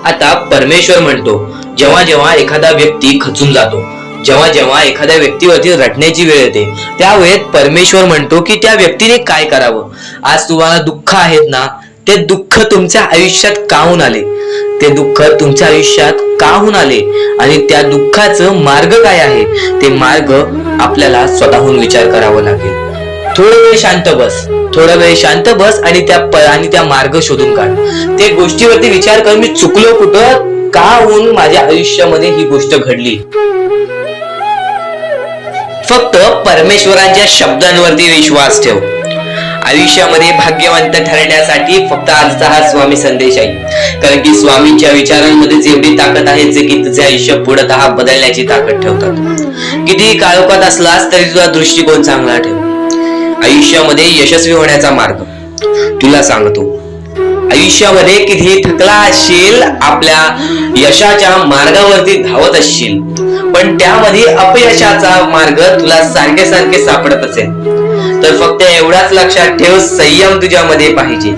आता परमेश्वर म्हणतो, जेव्हा जेव्हा एखादा व्यक्ती खचून जातो, जेव्हा जेव्हा एखाद्या व्यक्तीवरती रटण्याची वेळ येते, त्यावेळेत परमेश्वर म्हणतो की त्या व्यक्तीने काय करावं. आज तुम्हाला दुःख आहेत ना, ते दुःख तुमच्या आयुष्यात काहून आले, ते दुःख तुमच्या आयुष्यात काहून आले आणि त्या दुःखाचं मार्ग काय आहे, ते मार्ग आपल्याला स्वतःहून विचार करावा लागेल. थोडा वेळ शांत बस, थोडा वेळ शांत बस आणि त्या मार्ग शोधून काढ. ते गोष्टीवरती विचार कर, मी चुकलो कुठं, का होऊन माझ्या आयुष्यामध्ये ही गोष्ट घडली. फक्त परमेश्वरांच्या शब्दांवरती विश्वास ठेव. आयुष्यामध्ये भाग्यवंत ठरण्यासाठी फक्त आजचा हा स्वामी संदेश आहे. कारण की स्वामींच्या विचारांमध्ये जेवढी ताकद आहे, जे की तुझे आयुष्य पूर्णतः बदलण्याची ताकद ठेवतात. कितीही काळोखात असलास तरी तुझा दृष्टिकोन चांगला ठेव. आयुष्यामध्ये यशस्वी होण्याचा मार्ग तुला सांगतो. आयुष्यामध्ये कितीही थकला असशील, आपल्या यशाच्या मार्गावरती धावत असशील, पण त्यामध्ये अपयशाचा मार्ग तुला सारखे सारखे सापडत असेल, तर फक्त एवढाच लक्षात ठेव, संयम तुझ्यामध्ये पाहिजे,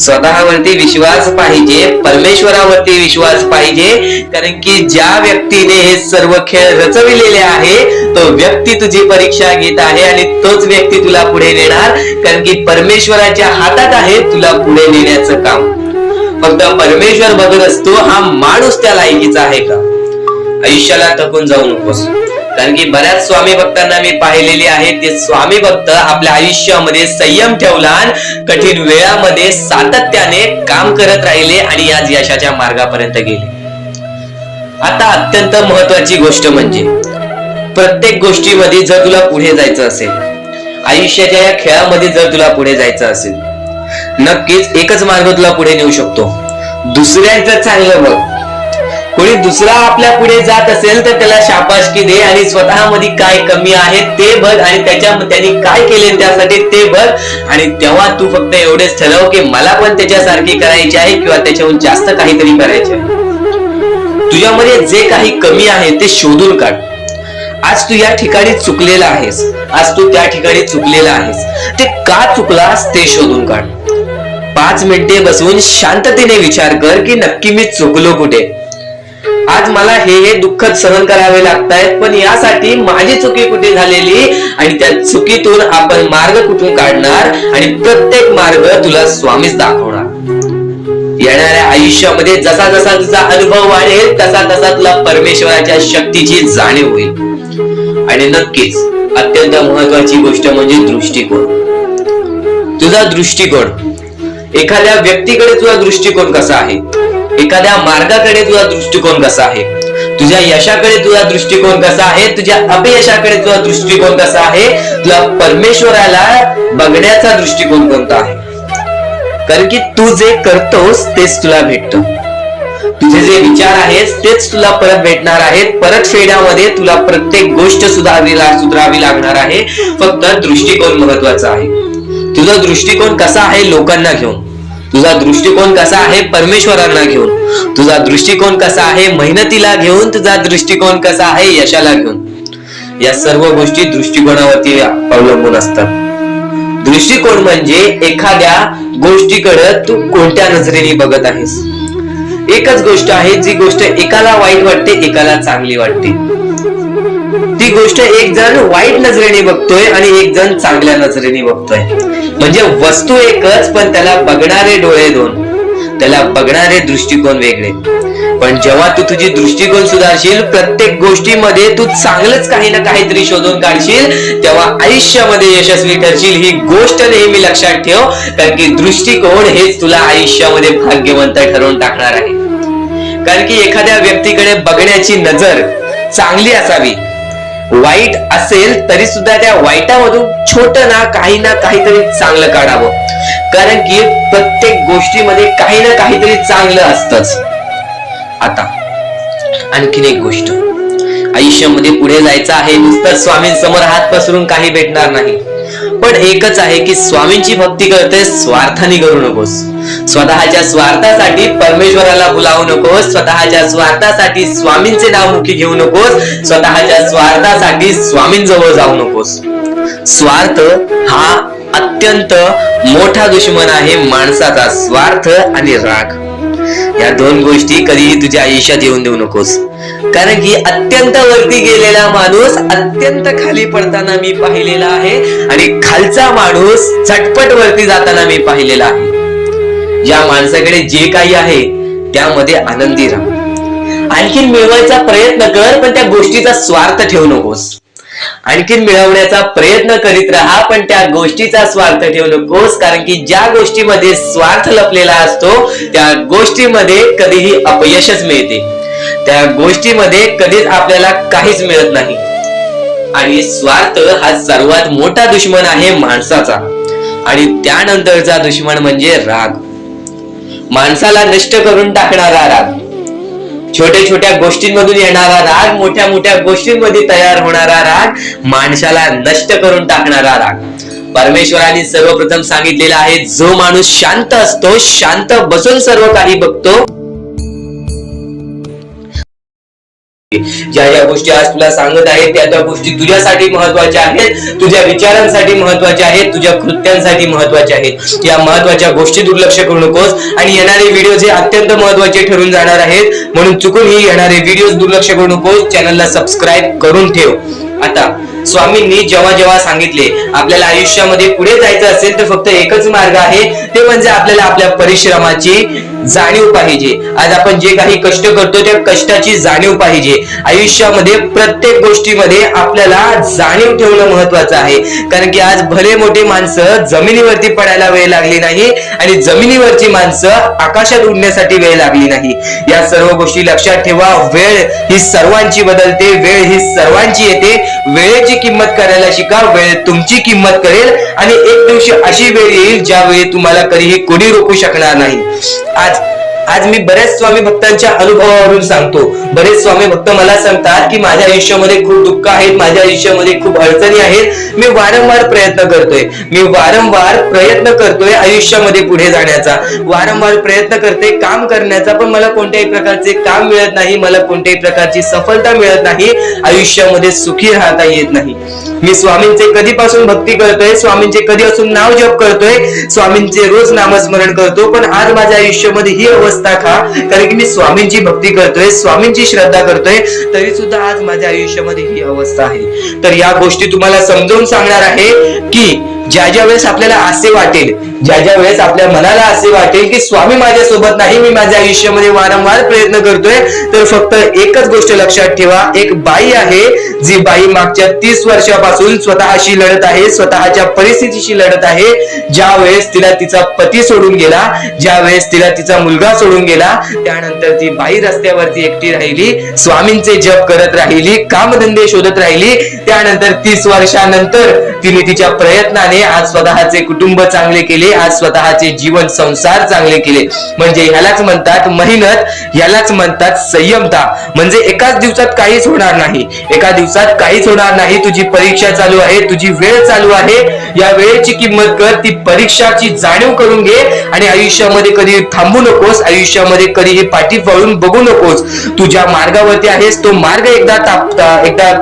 स्वतःवरती विश्वास पाहिजे, परमेश्वरावरती विश्वास पाहिजे. कारण की ज्या व्यक्तीने हे सर्व खेळ रचविलेले आहे, तो व्यक्ती तुझी परीक्षा घेत आहे आणि तोच व्यक्ती तुला पुढे नेणार. कारण की परमेश्वराच्या हातात आहे तुला पुढे नेण्याचं काम. फक्त परमेश्वर बघत असतो, हा माणूस त्या लायकीचा आहे का. आयुष्याला थकून जाऊ नकोस. कारण की बऱ्याच स्वामी भक्तांना मी पाहिलेले आहे, ते स्वामी भक्त आपल्या आयुष्यामध्ये संयम ठेवला, कठीण वेळामध्ये सातत्याने काम करत राहिले आणि आज यशाच्या मार्गापर्यंत गेले. आता अत्यंत महत्वाची गोष्ट म्हणजे, प्रत्येक गोष्टीमध्ये जर तुला पुढे जायचं असेल, आयुष्याच्या या खेळामध्ये जर तुला पुढे जायचं असेल, नक्कीच एकच मार्ग तुला पुढे नेऊ शकतो. दुसऱ्यांचं चांगलं बघ. कोणी दुसरा आपल्या पुढे जात असेल तर त्याला शाबासकी दे आणि स्वतःमध्ये काय कमी आहे ते बघ आणि त्यांनी काय केले त्यासाठी ते बघ. आणि तेव्हा तू फक्त एवढेच ठरव की मला पण त्याच्यासारखी करायची आहे किंवा त्याच्याहून जास्त काहीतरी करायचे आहे. तुझ्यामध्ये जे काही कमी आहे ते शोधून काढ. आज तू या ठिकाणी चुकलेला आहेस, आज तू त्या ठिकाणी चुकलेला आहेस, ते का चुकलास ते शोधून काढ. 5 मिनिटे बसून शांततेने विचार कर की नक्की मी चुकलो कुठे. आज मला हे दुःख सहन करावे लागतायत, पण यासाठी माझी चुकी कुठे झालेली आणि त्या चुकीतून आपण मार्ग कुठून काढणार आणि प्रत्येक मार्ग तुला स्वामीच दाखवणार. येणाऱ्या आयुष्यामध्ये जसा जसा तुझा अनुभव वाढेल तसा तसा तुला परमेश्वराच्या शक्तीची जाणीव होईल. आणि नक्कीच अत्यंत महत्वाची गोष्ट म्हणजे दृष्टिकोन. तुझा दृष्टिकोन, एखाद्या व्यक्तीकडे तुझा दृष्टिकोन कसा आहे, एखाद्या मार्गाकडे तुझा दृष्टिकोन कसा आहे, तुझ्या यशाकडे तुझा दृष्टिकोन कसा आहे, तुझ्या अपयशाकडे तुझा दृष्टिकोन कसा आहे, तुला परमेश्वराला बघण्याचा दृष्टिकोन कोणता आहे. कारण की तू जे करतोस तेच तुला भेटतं. तुझे जे विचार आहेत तेच तुला परत भेटणार आहेत. परत फेड्यामध्ये तुला प्रत्येक गोष्ट सुधारावी लागणार आहे. फक्त दृष्टिकोन महत्वाचा आहे. तुझा दृष्टिकोन कसा आहे लोकांना घेऊन, तुझा दृष्टिकोन कसा आहे परमेश्वरांना घेऊन, तुझा दृष्टिकोन कसा आहे मेहनतीला घेऊन, तुझा दृष्टिकोन कसा आहे यशाला घेऊन. या सर्व गोष्टी दृष्टिकोनावरती अवलंबून असतात. दृष्टिकोन म्हणजे एखाद्या गोष्टीकडे तू कोणत्या नजरेने बघत आहेस. एकच गोष्ट आहे, जी गोष्ट एकाला वाईट वाटते एकाला चांगली वाटते. ती गोष्ट एक जण वाईट नजरेने बघतोय आणि एक जण चांगल्या नजरेने बघतोय. म्हणजे वस्तू एकच पण त्याला बघणारे डोळे दोन. त्याला बघणारे दृष्टिकोन वेगळे. पण जेव्हा तू तुझी दृष्टिकोन सुधारशील, प्रत्येक गोष्टीमध्ये तू चांगलंच काही ना काहीतरी शोधून काढशील, तेव्हा आयुष्यामध्ये यशस्वी ठरशील. ही गोष्ट नेहमी लक्षात ठेव, कारण की दृष्टिकोन हेच तुला आयुष्यामध्ये भाग्यवंत ठरवून टाकणार आहे. कारण की एखाद्या व्यक्तीकडे बघण्याची नजर चांगली असावी, वाईट असेल तरी सुद्धा त्या वाईटामधून छोट ना काहीतरी चांगलं काढावं. कारण की प्रत्येक गोष्टीमध्ये काही ना काहीतरी चांगलं असतंच. आता आणखीन एक गोष्ट, आयुष्यामध्ये पुढे जायचं आहे, नुसतं स्वामींसमोर हात पसरून काही भेटणार नाही. पण एकच आहे की स्वामींची भक्ती करते, स्वार्थाने करू नकोस. स्वतःच्या स्वार्थासाठी परमेश्वराला भुलावू नकोस. स्वतःच्या स्वार्थासाठी स्वामींचे नाव मुखी घेऊ नकोस. स्वतःच्या स्वार्थासाठी स्वामींजवळ जाऊ नकोस. स्वार्थ हा अत्यंत मोठा दुश्मन आहे माणसाचा. स्वार्थ आणि राग या दोन गोष्टी कधीही तुझ्या आयुष्यात येऊन देऊ नकोस. कारण की अत्यंत वरती गेलेला माणूस अत्यंत खाली पडताना मी पाहिलेला आहे, आणि खालचा माणूस झटपट वरती जाताना मी पाहिलेला आहे. ज्या माणसाकडे जे काही आहे त्यामध्ये आनंदी राहा. आणखीन मिळवायचा प्रयत्न कर, पण त्या गोष्टीचा स्वार्थ ठेवू नकोस. आणखीन मिळवण्याचा प्रयत्न करीत राहा, पण त्या गोष्टीचा स्वार्थ ठेवू नकोस. कारण की ज्या गोष्टीमध्ये स्वार्थ लपलेला असतो त्या गोष्टीमध्ये कधीही अपयशच मिळते. त्या गोष्टीमध्ये कधीच आपल्याला काहीच मिळत नाही. आणि स्वार्थ हा सर्वात मोठा दुश्मन आहे माणसाचा. आणि त्यानंतरचा दुश्मन म्हणजे राग. माणसाला नष्ट करून टाकणारा राग, छोट्या छोट्या गोष्टींमधून येणारा राग, मोठ्या मोठ्या गोष्टींमध्ये तयार होणारा राग, माणसाला नष्ट करून टाकणारा राग. परमेश्वराने सर्वप्रथम सांगितलेला आहे, जो माणूस शांत असतो, शांत बसून सर्व काही बघतो, ज्या गोष्टी आज तुला सांगत आहेत त्या गोष्टी तुझ्यासाठी महत्वाच्या आहेत, तुझ्या विचारांसाठी महत्वाच्या आहेत, तुझ्या कृत्यांसाठी महत्वाच्या आहेत. या महत्वाच्या गोष्टी दुर्लक्ष करू नकोस. आणि येणारे व्हिडिओ जे अत्यंत महत्वाचे ठरून जाणार आहेत, म्हणून चुकूनही येणारे व्हिडिओ दुर्लक्ष करू नकोस. चॅनलला सबस्क्राईब करून ठेव. आता स्वामींनी जेव्हा जेव्हा सांगितले आपल्याला आयुष्यामध्ये पुढे जायचं असेल तर फक्त एकच मार्ग आहे, ते म्हणजे आपल्याला आपल्या परिश्रमाची जाणीव पाहिजे. आज आपण जे काही कष्ट करतो त्या कष्टाची जाणीव पाहिजे. आयुष्यामध्ये प्रत्येक गोष्टीमध्ये आपल्याला जाणीव ठेवणं महत्वाचं आहे. कारण की आज भले मोठे माणसं जमिनीवरती पडायला वेळ लागली नाही, आणि जमिनीवरची माणसं आकाशात उडण्यासाठी वेळ लागली नाही. या सर्व गोष्टी लक्षात ठेवा. वेळ ही सर्वांची बदलते, वेळ ही सर्वांची येते. वेळेची किंमत करायला शिका, वेळ तुमची किंमत करेल. आणि एक दिवशी अशी वेळ येईल ज्यावेळी तुम्हाला कधीही कोणी रोखू शकणार नाही. आज मी बऱ्याच स्वामी भक्तांच्या अनुभवावरून सांगतो. बरेच स्वामी भक्त मला सांगतात की माझ्या आयुष्यामध्ये खूप दुःख आहेत, माझ्या आयुष्यामध्ये खूप अडचणी आहेत. मी वारंवार प्रयत्न करतोय आयुष्यामध्ये पुढे जाण्याचा, वारंवार प्रयत्न करते काम करण्याचा, पण मला कोणत्याही प्रकारचे काम मिळत नाही, मला कोणत्याही प्रकारची सफलता मिळत नाही, आयुष्यामध्ये सुखी राहता येत नाही. मी स्वामींचे कधीपासून भक्ती करतोय, स्वामींचे कधीपासून नाव जप करतोय, स्वामींचे रोज नामस्मरण करतो, पण आज माझ्या आयुष्यामध्ये ही अवस्था का? कारण की मी स्वामींची भक्ती करतोय, स्वामींची श्रद्धा करतोय, तरी सुद्धा आज माझ्या आयुष्यामध्ये ही अवस्था आहे. तर या गोष्टी तुम्हाला समजावून सांगणार आहे की ज्या वेळेस आपल्याला असे वाटेल, ज्या वेळेस आपल्या मनाला असे वाटेल की स्वामी माझ्या सोबत नाही, मी माझ्या आयुष्यामध्ये वारंवार प्रयत्न करतोय, तर फक्त एकच गोष्ट लक्षात ठेवा. एक बाई आहे, जी बाई मागच्या 30 वर्षापासून स्वतःशी लढत आहे, स्वतःच्या परिस्थितीशी लढत आहे. ज्या वेळेस तिला तिचा पती सोडून गेला, ज्या वेळेस तिला तिचा मुलगा सोडून गेला, त्यानंतर ती बाई रस्त्यावरती एकटी राहिली, स्वामींचे जप करत राहिली, कामधंदे शोधत राहिली. त्यानंतर 30 वर्षानंतर तिने तिच्या प्रयत्नाने आज स्वतःचे कुटुंब चांगले केले, आज स्वतःचे जीवन संसार चांगले केले. म्हणजे ह्यालाच म्हणतात मेहनत, ह्यालाच म्हणतात संयमता. म्हणजे एकाच दिवसात काहीच होणार नाही, एका दिवसात काहीच होणार नाही. तुझी परीक्षा चालू आहे, तुझी वेळ चालू आहे, या वेळेची किंमत कर, ती परीक्षाची जाणीव करून घे. आणि आयुष्यामध्ये कधी थांबू नकोस, आयुष्यामध्ये कधीही पाठी वळून बघू नकोस. तू ज्या मार्गावरती आहेस तो मार्ग एकदा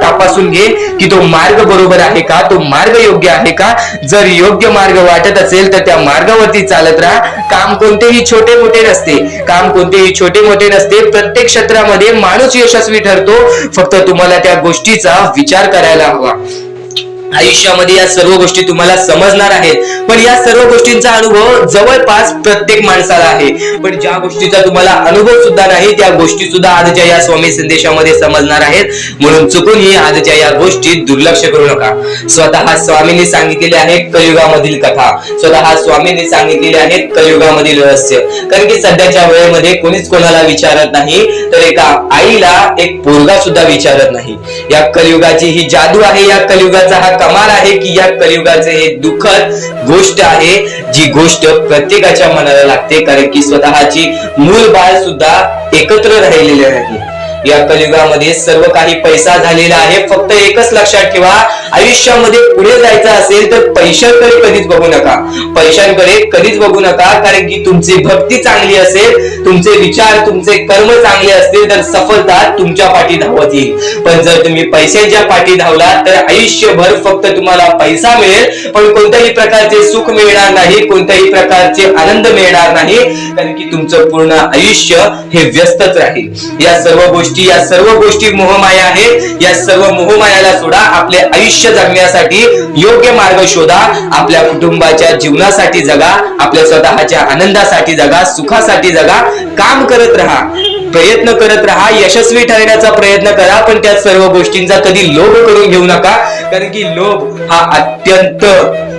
तपासून घे की तो मार्ग बरोबर आहे का, तो मार्ग योग्य आहे का. जर योग्य मार्ग वाटत असेल तर त्या मार्गावरती चालत राहा. काम कोणतेही छोटे मोठे नसते, प्रत्येक क्षेत्रामध्ये माणूस यशस्वी ठरतो. फक्त तुम्हाला त्या गोष्टीचा विचार करायला हवा. आयुष्यामध्ये या सर्व गोष्टी तुम्हाला समजणार आहेत, पण या सर्व गोष्टींचा अनुभव जवळपास प्रत्येक माणसाला आहे, पण ज्या गोष्टीचा तुम्हाला अनुभव सुद्धा नाही त्या गोष्टी सुद्धा आजच्या या स्वामी संदेशामध्ये समजणार आहेत. म्हणून चुकूनही आजच्या या गोष्टी दुर्लक्ष करू नका. स्वतः स्वामींनी सांगितलेले आहे कलियुगामधील कथा, स्वतः स्वामींनी सांगितलेले आहेत कलियुगामधील रहस्य. कारण की सध्याच्या वेळेमध्ये कोणीच कोणाला विचारत नाही, तर एका आईला एक पोरगा सुद्धा विचारत नाही. या कलियुगाची ही जादू आहे, या कलियुगाचा हा कमाल आहे की या कलियुगाचे हे दुःखद गोष्ट आहे, जी गोष्ट प्रत्येकाच्या मनाला लागते. कारण की स्वतःची मूल बाळ सुद्धा एकत्र राहिलेले नाही. या कलियुगामध्ये सर्व काही पैसा झालेला आहे. फक्त एकच लक्षात ठेवा, आयुष्यामध्ये पुढे जायचं असेल तर पैशांकडे कधीच बघू नका, पैशांकडे कधीच बघू नका. कारण की तुमची भक्ती चांगली असेल, तुमचे विचार, तुमचे कर्म चांगले असतील तर सफलता तुमच्या पाठी धावत येईल. पण जर तुम्ही पैशांच्या पाठी धावलात तर आयुष्यभर फक्त तुम्हाला पैसा मिळेल, पण कोणत्याही प्रकारचे सुख मिळणार नाही, कोणत्याही प्रकारचे आनंद मिळणार नाही. कारण की तुमचं पूर्ण आयुष्य हे व्यस्तच राहील. या सर्व गोष्टी मोहमाया आहेत. या सर्व मोहमायाला सोडा, आपले आयुष्य जगण्यासाठी योग्य मार्ग शोधा, आपल्या कुटुंबाच्या जीवनासाठी जगा, आपल्या स्वतःच्या आनंदासाठी जगा, सुखासाठी जगा, काम करत राहा, प्रयत्न करत राहा, यशस्वी ठरण्याचा प्रयत्न करा. पण त्या सर्व गोष्टींचा कधी लोभ करून घेऊ नका. कारण की लोभ हा अत्यंत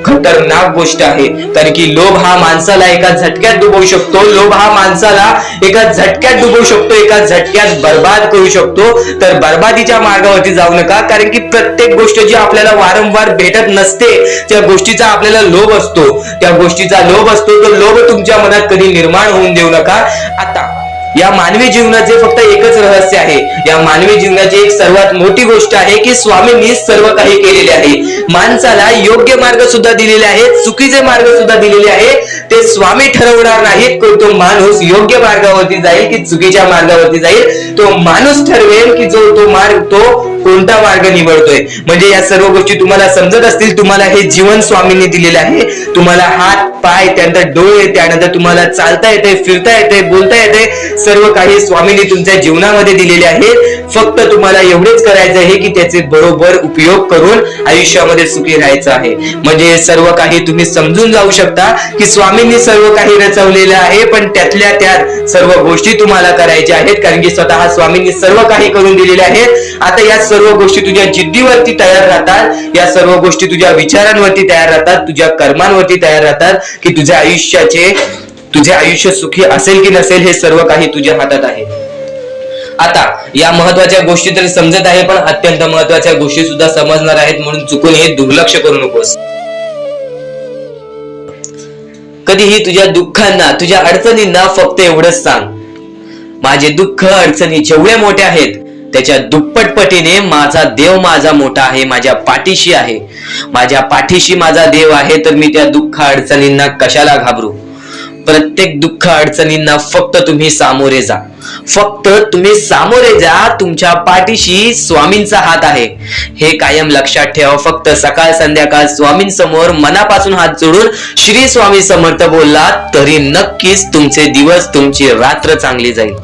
खतरनाक गोष्ट आहे. कारण की लोभ हा माणसाला एका झटक्यात डुबवू शकतो, लोभ हा माणसाला एका झटक्यात डुबवू शकतो, एका झटक्यात बर्बाद करू शकतो. तर बर्बादीच्या मार्गावरती जाऊ नका. कारण की प्रत्येक गोष्ट जी आपल्याला वारंवार भेटत नसते, त्या गोष्टीचा आपल्याला लोभ असतो, त्या गोष्टीचा लोभ असतो. तो लोभ तुमच्या मनात कधी निर्माण होऊन देऊ नका. आता या मानवी जीवनाचे फक्त एकच रहस्य आहे, या मानवी जीवनाची एक सर्वात मोठी गोष्ट आहे की स्वामींनी सर्व काही केलेले आहे. माणसाला योग्य मार्ग सुद्धा दिलेले आहेत, चुकीचे मार्ग सुद्धा दिलेले आहेत. ते स्वामी ठरवणार नाहीत की तो माणूस योग्य मार्गावरती जाईल की चुकीच्या मार्गावरती जाईल. तो माणूस ठरवेल की तो कोणता मार्ग निवडतोय. म्हणजे या सर्व गोष्टी तुम्हाला समजत असतील. तुम्हाला हे जीवन स्वामींनी दिलेले आहे. तुम्हाला हात, पाय, त्यानंतर डोळे, त्यानंतर तुम्हाला चालता येते, फिरता येते, बोलता येते, सर्व काही स्वामींनी तुमच्या जीवनामध्ये दिलेले आहेत. फक्त तुम्हाला एवढेच करायचं आहे की त्याचे बरोबर उपयोग करून आयुष्यामध्ये सुखी राहायचं आहे. म्हणजे सर्व काही तुम्ही समजून जाऊ शकता की स्वामींनी सर्व काही रचवलेलं आहे, पण त्यातल्या त्यात सर्व गोष्टी तुम्हाला करायच्या आहेत. कारण की स्वतः स्वामींनी सर्व काही करून दिलेले आहेत. आता या सर्व गोष्टी तुझ्या जिद्दीवरती तयार राहतात, या सर्व गोष्टी तुझ्या विचारांवरती तयार राहतात, तुझ्या कर्मांवरती तयार राहतात की तुझे आयुष्य सुखी असेल की नसेल हे सर्व काही तुझ्या हातात आहे. आता या महत्वाच्या गोष्टी तरी समजत आहे, पण अत्यंत महत्वाच्या गोष्टी सुद्धा समजणार आहेत. म्हणून चुकून हे दुर्लक्ष करू नकोस. कधीही तुझ्या दुःखांना, तुझ्या अडचणींना फक्त एवढंच सांग, माझे दुःख अडचणी जेवढे मोठे आहेत त्याच्या दुप्पटपटीने माझा देव माझा मोठा आहे, माझ्या पाठीशी आहे. माझ्या पाठीशी माझा देव आहे, तर मी त्या दुःख अडचणींना कशाला घाबरू. प्रत्येक दुःख अडचणींना फक्त तुम्ही सामोरे जा, फक्त तुम्ही सामोरे जा. तुमच्या पाठीशी स्वामींचा हात आहे, हे कायम लक्षात ठेवा. फक्त सकाळ संध्याकाळ स्वामींसमोर मनापासून हात जोडून श्री स्वामी समर्थ बोलला तरी नक्कीच तुमचे दिवस, तुमची रात्र चांगली जाईल.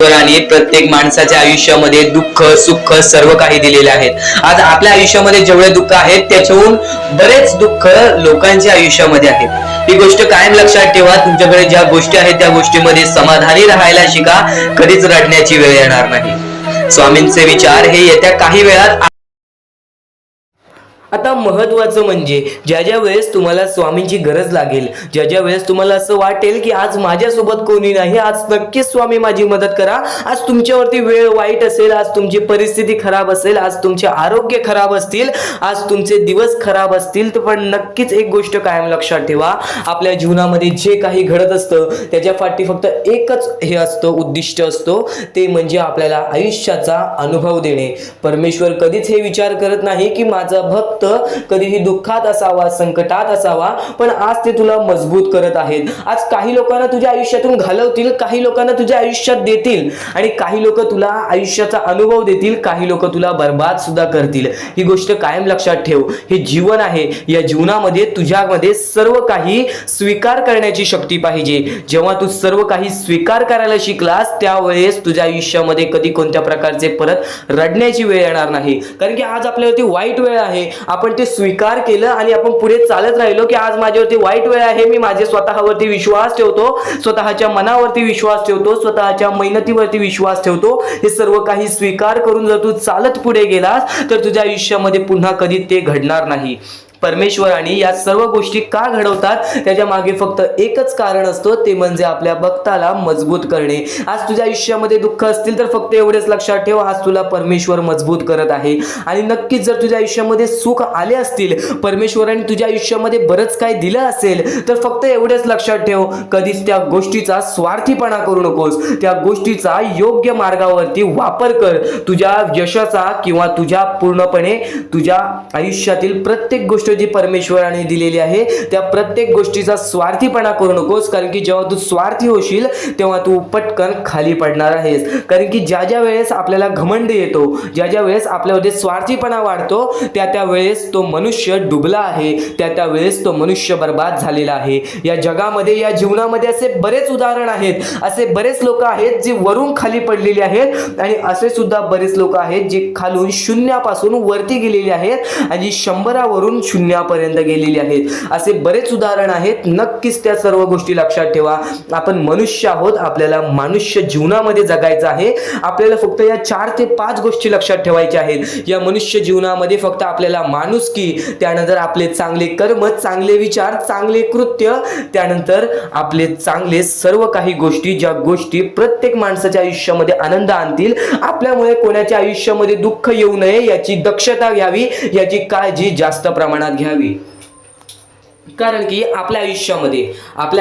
आणि प्रत्येक माणसाच्या आयुष्यामध्ये दुःख, सुख सर्व काही दिलेले आहेत. आज आपल्या आयुष्यामध्ये जेवढे दुःख आहेत त्याच्याहून बरेच दुःख लोकांच्या आयुष्यामध्ये आहेत. ही गोष्ट कायम लक्षात ठेवा. तुमच्याकडे ज्या गोष्टी आहेत त्या गोष्टीमध्ये समाधानी राहायला शिका, कधीच रडण्याची वेळ येणार नाही. स्वामींचे विचार हे येत्या काही वेळात. आता महत्वाचं म्हणजे ज्या ज्या वेळेस तुम्हाला स्वामींची गरज लागेल, ज्या ज्या वेळेस तुम्हाला असं वाटेल की आज माझ्यासोबत कोणी नाही, आज नक्कीच स्वामी माझी मदत करा. आज तुमच्यावरती वेळ वाईट असेल, आज तुमची परिस्थिती खराब असेल, आज तुमचे आरोग्य खराब असतील, आज तुमचे दिवस खराब असतील, तर पण नक्कीच एक गोष्ट कायम लक्षात ठेवा, आपल्या जीवनामध्ये जे काही घडत असतं त्याच्या पाठी फक्त एकच हे असतं, उद्दिष्ट असतो, ते म्हणजे आपल्याला आयुष्याचा अनुभव देणे. परमेश्वर कधीच हे विचार करत नाही की माझा भक्त कधीही दुःखात असावा, संकटात असावा, पण आज ते तुला मजबूत करत आहेत. आज काही लोकांना तुझ्या आयुष्यातून घालवतील, काही लोकांना तुझ्या आयुष्यात देतील आणि काही लोक तुला आयुष्याचा अनुभव देतील, काही लोक तुला बर्बाद सुद्धा करतील. ही गोष्ट कायम लक्षात ठेव. हे जीवन आहे, या जीवनामध्ये तुझ्यामध्ये सर्व काही स्वीकार करण्याची शक्ती पाहिजे. जेव्हा तू सर्व काही स्वीकार करायला शिकलास त्यावेळेस तुझ्या आयुष्यामध्ये कधी कोणत्या प्रकारचे परत रडण्याची वेळ येणार नाही. कारण की आज आपल्यावरती वाईट वेळ आहे, आपण ते स्वीकार केलं आणि आपण पुढे चालत राहिलो की आज माझ्यावरती वाईट वेळ आहे, मी माझे स्वतःवरती विश्वास ठेवतो, स्वतःच्या मनावरती विश्वास ठेवतो, स्वतःच्या मेहनतीवरती विश्वास ठेवतो. हे सर्व काही स्वीकार करून जर तू चालत पुढे गेलास तर तुझ्या आयुष्यामध्ये पुन्हा कधी ते घडणार नाही. परमेश्वराने या सर्व गोष्टी का घडवतात त्याच्या मागे फक्त एकच कारण असतं, ते म्हणजे आपल्या भक्ताला मजबूत करणे. आज तुझ्या आयुष्यामध्ये दुःख असतील तर फक्त एवढेच लक्षात ठेव, आज तुला परमेश्वर मजबूत करत आहे. आणि नक्कीच जर तुझ्या आयुष्यामध्ये सुख आले असतील, परमेश्वराने तुझ्या आयुष्यामध्ये बरंच काय दिलं असेल तर फक्त एवढेच लक्षात ठेव, कधीच त्या गोष्टीचा स्वार्थीपणा करू नकोस. त्या गोष्टीचा योग्य मार्गावरती वापर कर. तुझ्या यशाचा किंवा तुझ्या पूर्णपणे तुझ्या आयुष्यातील प्रत्येक गोष्ट जी परमेश्वराने दिलेली आहे त्या प्रत्येक गोष्टीचा स्वार्थीपणा करू नकोस. कारण की जेव्हा तू स्वार्थी होशील तेव्हा तू पटकन खाली पडणार आहेस. कारण की ज्या ज्या वेळेस आपल्याला घमंड येतो, ज्या ज्या वेळेस आपल्यामध्ये स्वार्थीपणा वाढतो त्या वेळेस तो मनुष्य डुबला आहे, त्या वेळेस तो मनुष्य बर्बाद झालेला आहे. या जगामध्ये, या जीवनामध्ये असे बरेच उदाहरण आहेत, असे बरेच लोक आहेत जे वरून खाली पडलेले आहेत आणि असे सुद्धा बरेच लोक आहेत जे खालून शून्यापासून वरती गेलेले आहेत आणि 100 वरून शून्यापर्यंत गेलेली आहेत. असे बरेच उदाहरण आहेत. नक्कीच त्या सर्व गोष्टी लक्षात ठेवा. आपण मनुष्य आहोत, आपल्याला मनुष्य जीवनामध्ये जगायचं आहे. आपल्याला फक्त या 4 ते 5 गोष्टी लक्षात ठेवायच्या आहेत. या मनुष्य जीवनामध्ये फक्त आपल्याला माणुसकी, त्यानंतर आपले चांगले कर्म, चांगले विचार, चांगले कृत्य, त्यानंतर आपले चांगले सर्व काही गोष्टी, ज्या गोष्टी प्रत्येक माणसाच्या आयुष्यामध्ये आनंद आणतील, आपल्यामुळे कोणाच्या आयुष्यामध्ये दुःख येऊ नये याची दक्षता घ्यावी, याची काळजी जास्त प्रमाणात घ्यावी. कारण की आपल्या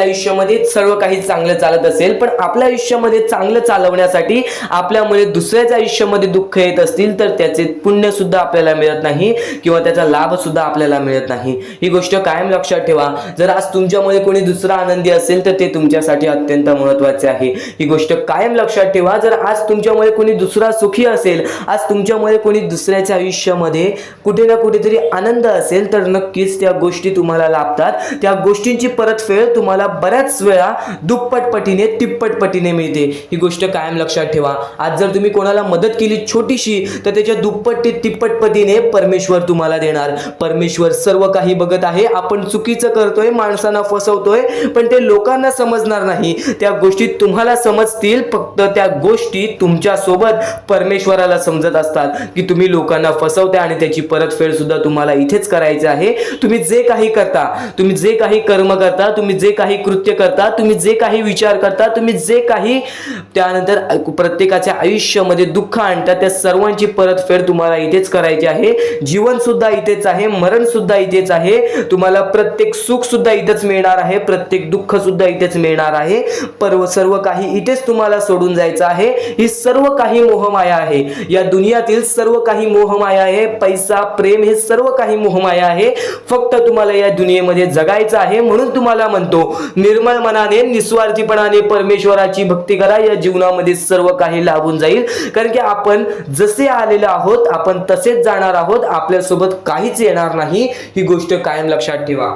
आयुष्यामध्ये सर्व काही चांगलं चालत असेल, पण आपल्या आयुष्यामध्ये चांगलं चालवण्यासाठी आपल्यामुळे दुसऱ्याच्या आयुष्यामध्ये दुःख येत असतील तर त्याचे पुण्य सुद्धा आपल्याला मिळत नाही किंवा त्याचा लाभ सुद्धा आपल्याला मिळत नाही. ही गोष्ट कायम लक्षात ठेवा. जर आज तुमच्यामुळे कोणी दुसरा आनंदी असेल तर ते तुमच्यासाठी अत्यंत महत्त्वाचे आहे. ही गोष्ट कायम लक्षात ठेवा. जर आज तुमच्यामुळे कोणी दुसरा सुखी असेल, आज तुमच्यामुळे कोणी दुसऱ्याच्या आयुष्यामध्ये कुठे ना कुठेतरी आनंद असेल तर नक्कीच त्या गोष्टी तुम्हाला लाभतात. त्या गोष्टींची परतफेड तुम्हाला बऱ्याच वेळा दुप्पट पटीने, तिप्पट पटीने मिळते. ही गोष्ट कायम लक्षात ठेवा. आज जर तुम्ही कोणाला मदत केली छोटीशी तर त्याच्या दुप्पट ते तिप्पट पटीने परमेश्वर तुम्हाला देणार. परमेश्वर सर्व काही बघत आहे. आपण चुकीचं करतोय, माणसांना फसवतोय, पण ते लोकांना समजणार नाही. त्या गोष्टी तुम्हाला समजतील, फक्त त्या गोष्टी तुमच्या सोबत परमेश्वराला समजत असतात की तुम्ही लोकांना फसवताय आणि त्याची परतफेड सुद्धा तुम्हाला इथेच करायची आहे. तुम्ही जे काही करता, तुम्ही जे काही कर्म करता, तुम्ही जे काही कृत्य करता, तुम्ही जे काही विचार करता, तुम्ही जे काही त्यानंतर प्रत्येकाच्या आयुष्यामध्ये दुःख आणता, त्या सर्वांची परतफेड तुम्हाला इथेच करायची आहे. जीवन सुद्धा इथेच आहे, मरण सुद्धा इथेच आहे. तुम्हाला प्रत्येक सुख सुद्धा इथेच मिळणार आहे, प्रत्येक दुःख सुद्धा इथेच मिळणार आहे. सर्व काही इथेच तुम्हाला सोडून जायचं आहे. ही सर्व काही मोहमाया आहे. या दुनियातील सर्व काही मोहमाया आहे. पैसा, प्रेम हे सर्व काही मोहमाया आहे. फक्त तुम्हाला या दुनियेमध्ये जगायचं आहे. म्हणून तुम्हाला म्हणतो, निर्मळ मनाने, निस्वार्थीपणाने परमेश्वराची भक्ती करा. या जीवनामध्ये सर्व काही लाभून जाईल. कारण की आपण जसे आलेलो आहोत आपण तसेच जाणार आहोत. आपल्यासोबत काहीच येणार नाही. ही गोष्ट कायम लक्षात ठेवा.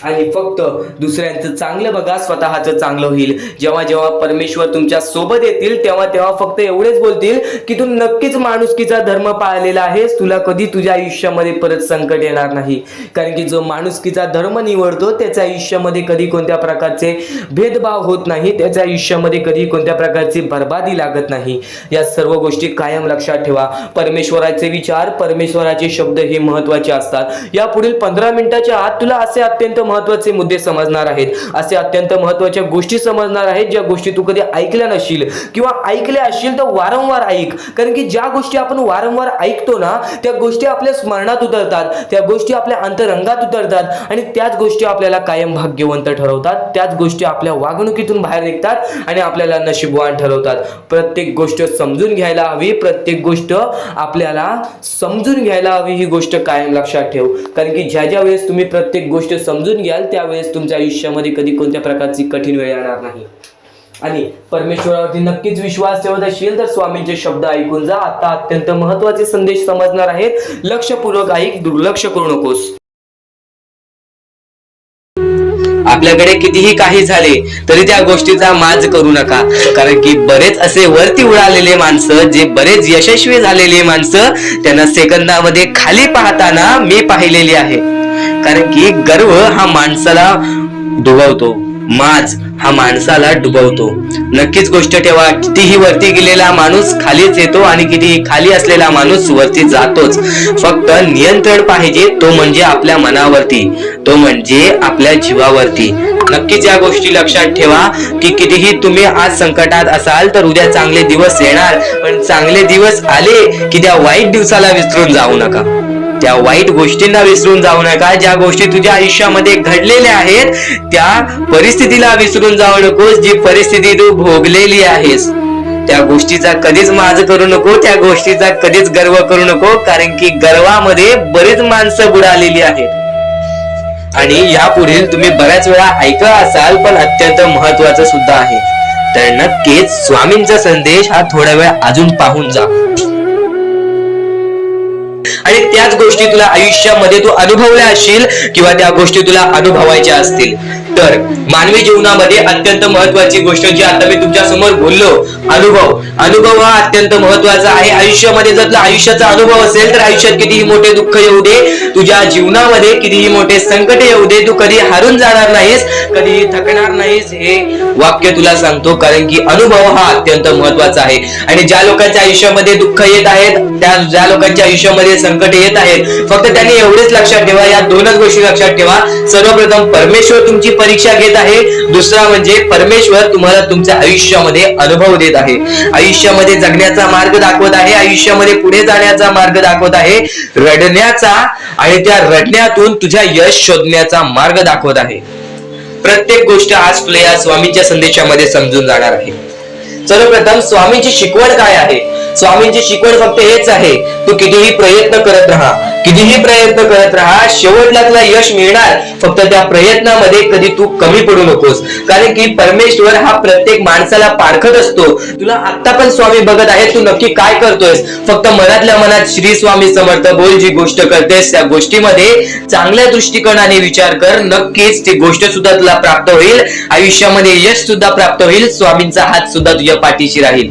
आणि फक्त दुसऱ्यांचं चांगलं बघा, स्वतःचं चांगलं होईल. जेव्हा जेव्हा परमेश्वर तुमच्या सोबत येतील तेव्हा तेव्हा फक्त एवढेच बोलतील की तू नक्कीच माणुसकीचा धर्म पाळलेला आहेस, तुला कधी तुझ्या आयुष्यामध्ये परत संकट येणार नाही. कारण की जो माणुसकीचा धर्म निवडतो त्याच्या आयुष्यामध्ये कधी कोणत्या प्रकारचे भेदभाव होत नाही, त्याच्या आयुष्यामध्ये कधी कोणत्या प्रकारची बर्बादी लागत नाही. या सर्व गोष्टी कायम लक्षात ठेवा. परमेश्वराचे विचार, परमेश्वराचे शब्द हे महत्त्वाचे असतात. या पुढील 15 मिनिटाच्या आत तुला असे अत्यंत महत्त्वाचे मुद्दे समजणार आहेत, असे अत्यंत महत्त्वाच्या गोष्टी समजणार आहेत, ज्या गोष्टी तू कधी ऐकल्या नसशील किंवा ऐकल्या असशील तर वारंवार ऐक. कारण की ज्या गोष्टी आपण वारंवार ऐकतो ना, त्या गोष्टी आपल्या स्मरणात उतरतात, त्या गोष्टी आपल्या अंतरंगात उतरतात आणि त्याच गोष्टी आपल्याला कायम भाग्यवंत ठरवतात. त्याच गोष्टी आपल्या वागणुकीतून बाहेर निघतात आणि आपल्याला नशीबवान ठरवतात. प्रत्येक गोष्ट समजून घ्यायला हवी, प्रत्येक गोष्ट आपल्याला समजून घ्यायला हवी, ही गोष्ट कायम लक्षात ठेव. कारण की ज्या ज्या वेळेस तुम्ही प्रत्येक गोष्ट समजून घ्याल त्यावेळेस तुमच्या आयुष्यामध्ये कधी कोणत्या प्रकारची कठीण वेळ येणार नाही. आणि परमेश्वरावरती नक्कीच विश्वास ठेवत असशील तर स्वामींचे शब्द ऐकून जा. आता अत्यंत महत्त्वाचे संदेश समजणार आहेत, लक्षपूर्वक ऐक, दुर्लक्ष करू नकोस. आपल्याकडे कितीही काही झाले तरी त्या गोष्टीचा माज करू नका. कारण की बरेच असे वरती उडालेले माणसं, जे बरेच यशस्वी झालेले माणसं, त्यांना सेकंदामध्ये खाली पाहताना मी पाहिलेली आहे. कारण की गर्व हा माणसाला डुबवतो, माज हा माणसाला डुबवतो. नक्कीच गोष्ट ठेवा, कितीही वरती गेलेला माणूस खालीच येतो आणि कितीही खाली असलेला माणूस वरती जातोच. फक्त नियंत्रण पाहिजे, तो म्हणजे आपल्या मनावरती, तो म्हणजे आपल्या जीवावरती. नक्कीच या गोष्टी लक्षात ठेवा की कितीही तुम्ही आज संकटात असाल तर उद्या चांगले दिवस येणार. पण चांगले दिवस आले की त्या वाईट दिवसाला विसरून जाऊ नका, त्या वाईट गोष्टींना विसरून जाऊ नका. ज्या गोष्टी तुझ्या आयुष्यामध्ये घडलेल्या आहेत त्या परिस्थितीला विसरून जाऊ नकोस. जी परिस्थिती तू भोगलेली आहेस त्या गोष्टीचा कधीच माज करू नको, त्या गोष्टीचा कधीच गर्व करू नको. कारण की गर्वामध्ये बरीच माणसं बुडालेली आहेत. आणि यापुढील तुम्ही बऱ्याच वेळा ऐकलं असाल, पण अत्यंत महत्वाचं सुद्धा आहे. तर नक्कीच स्वामींचा संदेश हा थोडा वेळ अजून पाहून जा. आणि त्याच गोष्टी तुला आयुष्यामध्ये तू अनुभवल्या असशील किंवा त्या गोष्टी तुला अनुभवायच्या असतील. तर मानवी जीवनामध्ये अत्यंत महत्वाची गोष्ट जी आता मी तुमच्या समोर बोललो, अनुभव हा अत्यंत महत्वाचा आहे आयुष्यामध्ये. जर तुला आयुष्याचा अनुभव असेल तर आयुष्यात कितीही मोठे दुःख येऊ दे, तुझ्या जीवनामध्ये कितीही मोठे संकट येऊ दे, तू कधी हारून जाणार नाहीस, कधीही थकणार नाहीस, हे वाक्य तुला सांगतो. कारण की अनुभव हा अत्यंत महत्वाचा आहे. आणि ज्या लोकांच्या आयुष्यामध्ये दुःख येत आहेत, ज्या लोकांच्या आयुष्यामध्ये संकट येत आहेत, फक्त त्यांनी एवढेच लक्षात ठेवा, या दोनच गोष्टी लक्षात ठेवा. सर्वप्रथम परमेश्वर तुमची परीक्षा घेत आहे, दुसरा म्हणजे परमेश्वर तुम्हाला तुमच्या आयुष्यामध्ये अनुभव देत आहे, आयुष्यामध्ये जगण्याचा मार्ग दाखवत आहे, आयुष्यामध्ये पुढे जाण्याचा मार्ग दाखवत आहे, रडण्याचा आणि त्या रडण्यातून तुझ्या यश शोधण्याचा मार्ग दाखवत आहे. प्रत्येक गोष्ट आज तुला या स्वामींच्या संदेशामध्ये समजून जाणार आहे. सर्वप्रथम स्वामींची शिकवण काय आहे? स्वामींची शिकवण फक्त हेच आहे, तू कितीही प्रयत्न करत राहा, कितीही प्रयत्न करत राहा, शेवटला तुला यश मिळणार. फक्त त्या प्रयत्नामध्ये कधी तू कमी पडू नकोस. कारण की परमेश्वर हा प्रत्येक माणसाला पारखत असतो. तुला आता पण स्वामी बघत आहे, तू नक्की काय करतोयस. फक्त मनातल्या मनात श्री स्वामी समर्थ बोल. जी गोष्ट करतेस त्या गोष्टीमध्ये चांगल्या दृष्टिकोनाने विचार कर, नक्कीच ती गोष्ट सुद्धा तुला प्राप्त होईल, आयुष्यामध्ये यश सुद्धा प्राप्त होईल, स्वामींचा हात सुद्धा तुझ्या पाठीशी राहील.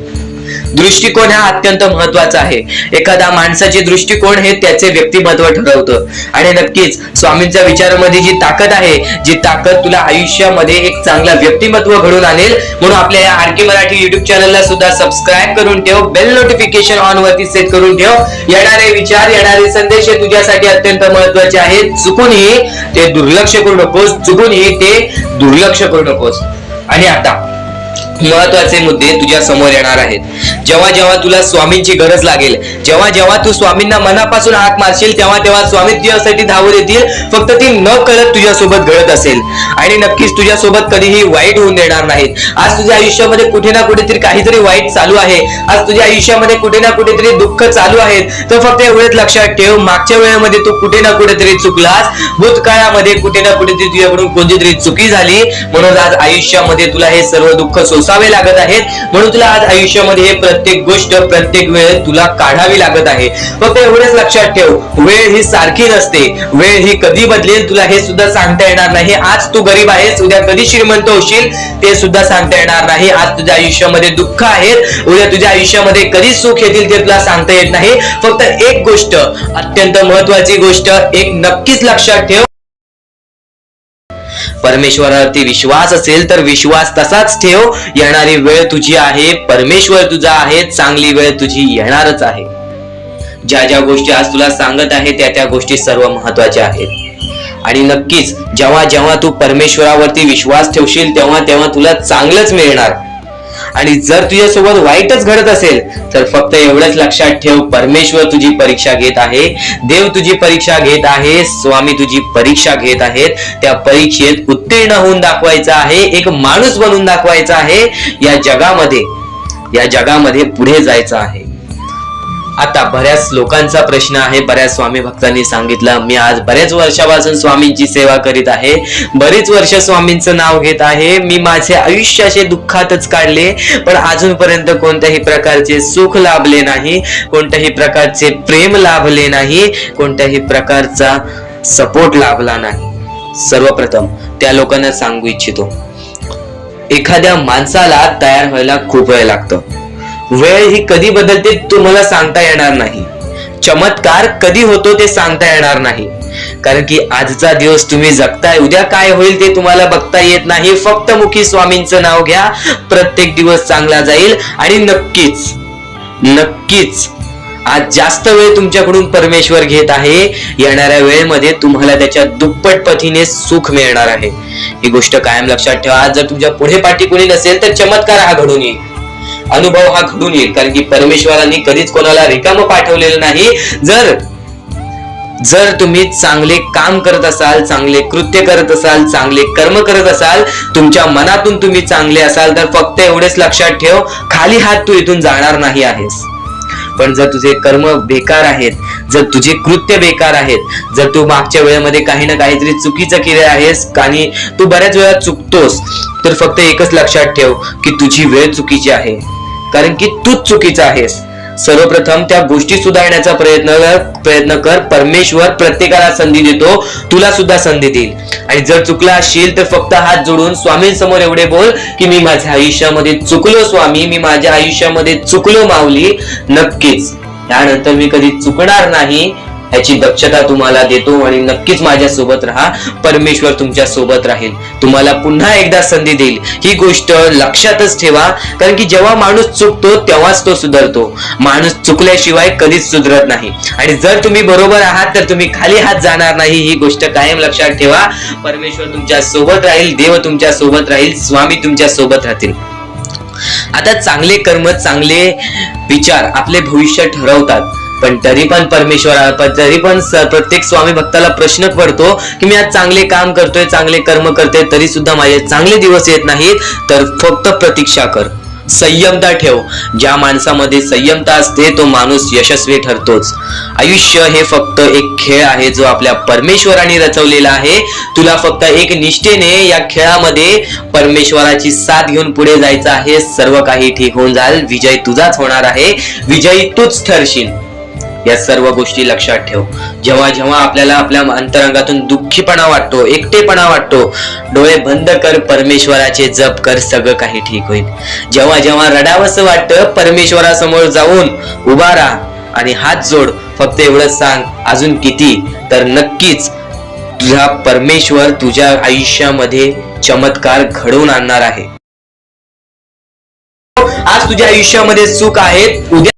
दृष्टिकोन हा अत्यंत महत्वाचा आहे. एखादा माणसाचे दृष्टिकोन हे त्याचे व्यक्तिमत्व ठरवतं. आणि नक्कीच स्वामींच्या विचारामध्ये जी ताकद आहे, जी ताकद तुला आयुष्यामध्ये एक चांगला व्यक्तिमत्व घडून आणेल. म्हणून आपल्या या आरके मराठी युट्यूब चॅनलला सुद्धा सबस्क्राईब करून ठेव, बेल नोटिफिकेशन ऑन वरती सेट करून ठेव. येणारे विचार, येणारे संदेश हे तुझ्यासाठी अत्यंत महत्वाचे आहेत. चुकूनही ते दुर्लक्ष करू नकोस, चुकूनही ते दुर्लक्ष करू नकोस. आणि आता महत्वाचे मुद्दे तुझ्या समोर येणार आहेत. जेव्हा जेव्हा तुला स्वामींची गरज लागेल, जेव्हा जेव्हा तू स्वामींना मनापासून हाक मारशील, तेव्हा तेव्हा स्वामी तुझ्यासाठी धावून येतील. फक्त ती न कळत तुझ्यासोबत घडत असेल. आणि नक्कीच तुझ्यासोबत कधीही वाईट होऊन देणार नाहीत. आज तुझ्या आयुष्यामध्ये कुठे ना कुठेतरी काहीतरी वाईट चालू आहे, आज तुझ्या आयुष्यामध्ये कुठे ना कुठेतरी दुःख चालू आहेत, तर फक्त एवढेच लक्षात ठेव, मागच्या वेळेमध्ये तू कुठे ना कुठेतरी चुकलास, भूतकाळामध्ये कुठे ना कुठेतरी तुझ्याकडून कोणतीतरी चुकी झाली, म्हणून आज आयुष्यामध्ये तुला हे सर्व दुःख सोसावे लागत आहेत. म्हणून तुला आज आयुष्यामध्ये हे प्रत्येक गोष्ट, प्रत्येक वेळ तुला काढावी लागत आहे. फक्त एवढेच लक्षात ठेव, वेळ ही सारखी नसते, वेळ ही कधी बदलेल तुला हे सुद्धा सांगता येणार नाही. आज तू गरीब आहेस, उद्या कधी श्रीमंत होशील ते सुद्धा सांगता येणार नाही. आज तुझ्या आयुष्यामध्ये दुःख आहेत, उद्या तुझ्या आयुष्यामध्ये कधी सुख येतील ते तुला सांगता येत नाही. फक्त एक गोष्ट, अत्यंत महत्वाची गोष्ट एक नक्कीच लक्षात ठेव, परमेश्वरावरती विश्वास असेल तर विश्वास तसाच ठेव. येणारी वेळ तुझी आहे, परमेश्वर तुझा आहे, चांगली वेळ तुझी येणारच आहे. ज्या ज्या गोष्टी आज तुला सांगत आहे त्या त्या गोष्टी सर्व महत्वाच्या आहेत. आणि नक्कीच जेव्हा जेव्हा तू परमेश्वरावरती विश्वास ठेवशील तेव्हा तेव्हा तुला चांगलंच मिळणार. आणि जर तुझ्यासोबत वाईटच घडत असेल तर फक्त एवढंच लक्षात ठेव, परमेश्वर तुझी परीक्षा घेत आहे, देव तुझी परीक्षा घेत आहे, स्वामी तुझी परीक्षा घेत आहेत. त्या परीक्षेत उत्तीर्ण होऊन दाखवायचं आहे, एक माणूस बनून दाखवायचा आहे, या जगामध्ये पुढे जायचं आहे. आता बऱ्याच लोकांचा प्रश्न आहे, बऱ्याच स्वामी भक्तांनी सांगितलं, मी आज बऱ्याच वर्षापासून स्वामींची सेवा करीत आहे, बरीच वर्ष स्वामींचं नाव घेत आहे, मी माझे आयुष्य असे दुःखातच काढले, पण अजूनपर्यंत कोणत्याही प्रकारचे सुख लाभले नाही, कोणत्याही प्रकारचे प्रेम लाभले नाही, कोणत्याही प्रकारचा सपोर्ट लाभला नाही. सर्वप्रथम त्या लोकांना सांगू इच्छितो, एखाद्या माणसाला तयार व्हायला खूप वेळ लागतो. वेळ ही कधी बदलते तुम्हाला सांगता येणार नाही. चमत्कार कधी होतो ते सांगता येणार नाही, कारण की आजचा दिवस तुम्ही जगताय, उद्या काय होईल ते तुम्हाला बघता येत नाही. फक्त मुखी स्वामींचं नाव घ्या, प्रत्येक दिवस चांगला जाईल. आणि नक्कीच आज जास्त वेळ तुमच्याकडून परमेश्वर घेत आहे, येणाऱ्या वेळेमध्ये तुम्हाला त्याच्या दुप्पट पटीने सुख मिळणार आहे. ही गोष्ट कायम लक्षात ठेवा. आज जर तुमच्या पुढे पाठी कोणी नसेल तर चमत्कार हा घडून येईल, अनुभव हा घडून येईल, कारण की परमेश्वरांनी कधीच कोणाला रिकामं पाठवलेलं नाही. जर तुम्ही चांगले काम करत असाल, चांगले कृत्य करत असाल, चांगले कर्म करत असाल, तुमच्या मनातून तुम्ही चांगले असाल, तर फक्त एवढेच लक्षात ठेव, खाली हात तू इथून जाणार नाही आहेस. पण जर तुझे कर्म बेकार आहेत, जर तुझे कृत्य बेकार आहेत, जर तू मागच्या वेळेमध्ये काही ना काहीतरी चुकीचं केले आहेस आणि तू बऱ्याच वेळा चुकतोस, तर फक्त एकच लक्षात ठेव की तुझी वेळ चुकीची आहे, कारण की तूच चुकीचा आहेस. सर्वप्रथम त्या गोष्टी सुधारण्याचा प्रयत्न कर. परमेश्वर प्रत्येकाला संधी देतो, तुला सुद्धा संधी देईल. आणि जर चुकला असशील तर फक्त हात जोडून स्वामींसमोर एवढे बोल की मी माझ्या आयुष्यामध्ये चुकलो स्वामी, मी माझ्या आयुष्यामध्ये चुकलो माऊली. नक्कीच त्यानंतर मी कधी चुकणार नाही याची दक्षता तुम्हाला देतो, आणि नक्कीच माझ्या सोबत राहा. परमेश्वर तुमच्या सोबत राहील, तुम्हाला पुन्हा एकदा संधी देईल. ही गोष्ट लक्षातच ठेवा, कारण की जेव्हा माणूस चुकतो तेव्हाच तो सुधारतो. माणूस चुकल्याशिवाय कधीच सुधरत नाही. आणि जर तुम्ही बरोबर आहात तर तुम्ही खाली हात जाणार नाही, ही गोष्ट कायम लक्षात ठेवा. परमेश्वर तुमच्या सोबत राहील, देव तुमच्या सोबत राहील, स्वामी तुमच्या सोबत राहतील. आता चांगले कर्म, चांगले विचार आपले भविष्य ठरवतात, पण तरी पण प्रत्येक स्वामी भक्ताला प्रश्न पडतो की मी आज चांगले काम करतोय, चांगले कर्म करतोय, तरी सुद्धा माझे चांगले दिवस येत नाहीत. तर फक्त प्रतीक्षा कर, संयमता ठेव. ज्या माणसामध्ये संयमता असते तो माणूस यशस्वी ठरतोच. आयुष्य हे फक्त एक खेळ आहे जो आपल्या परमेश्वराने रचवलेला आहे. तुला फक्त एक निष्ठेने या खेळामध्ये परमेश्वराची साथ घेऊन पुढे जायचं आहे. सर्व काही ठीक होऊन जाईल, विजय तुझाच होणार आहे, विजयी तूच ठरशील. या सर्व गोष्टी लक्षात ठेव. जेव्हा जेव्हा आपल्याला आपल्या अंतरंगातून दुःखीपणा वाटतो, एकटेपणा वाटतो, डोळे बंद कर, परमेश्वराचे जप कर, सगळं काही ठीक होईल. जेव्हा जेव्हा रडावंसं वाटतं, परमेश्वरासमोर जाऊन उभा राहा आणि हात जोड. फक्त एवढंच सांग, अजून किती, तर नक्कीच तुझा परमेश्वर तुझ्या आयुष्यामध्ये चमत्कार घडवून आणणार आहे. आज तुझ्या आयुष्यामध्ये सुख आहेत, उद्या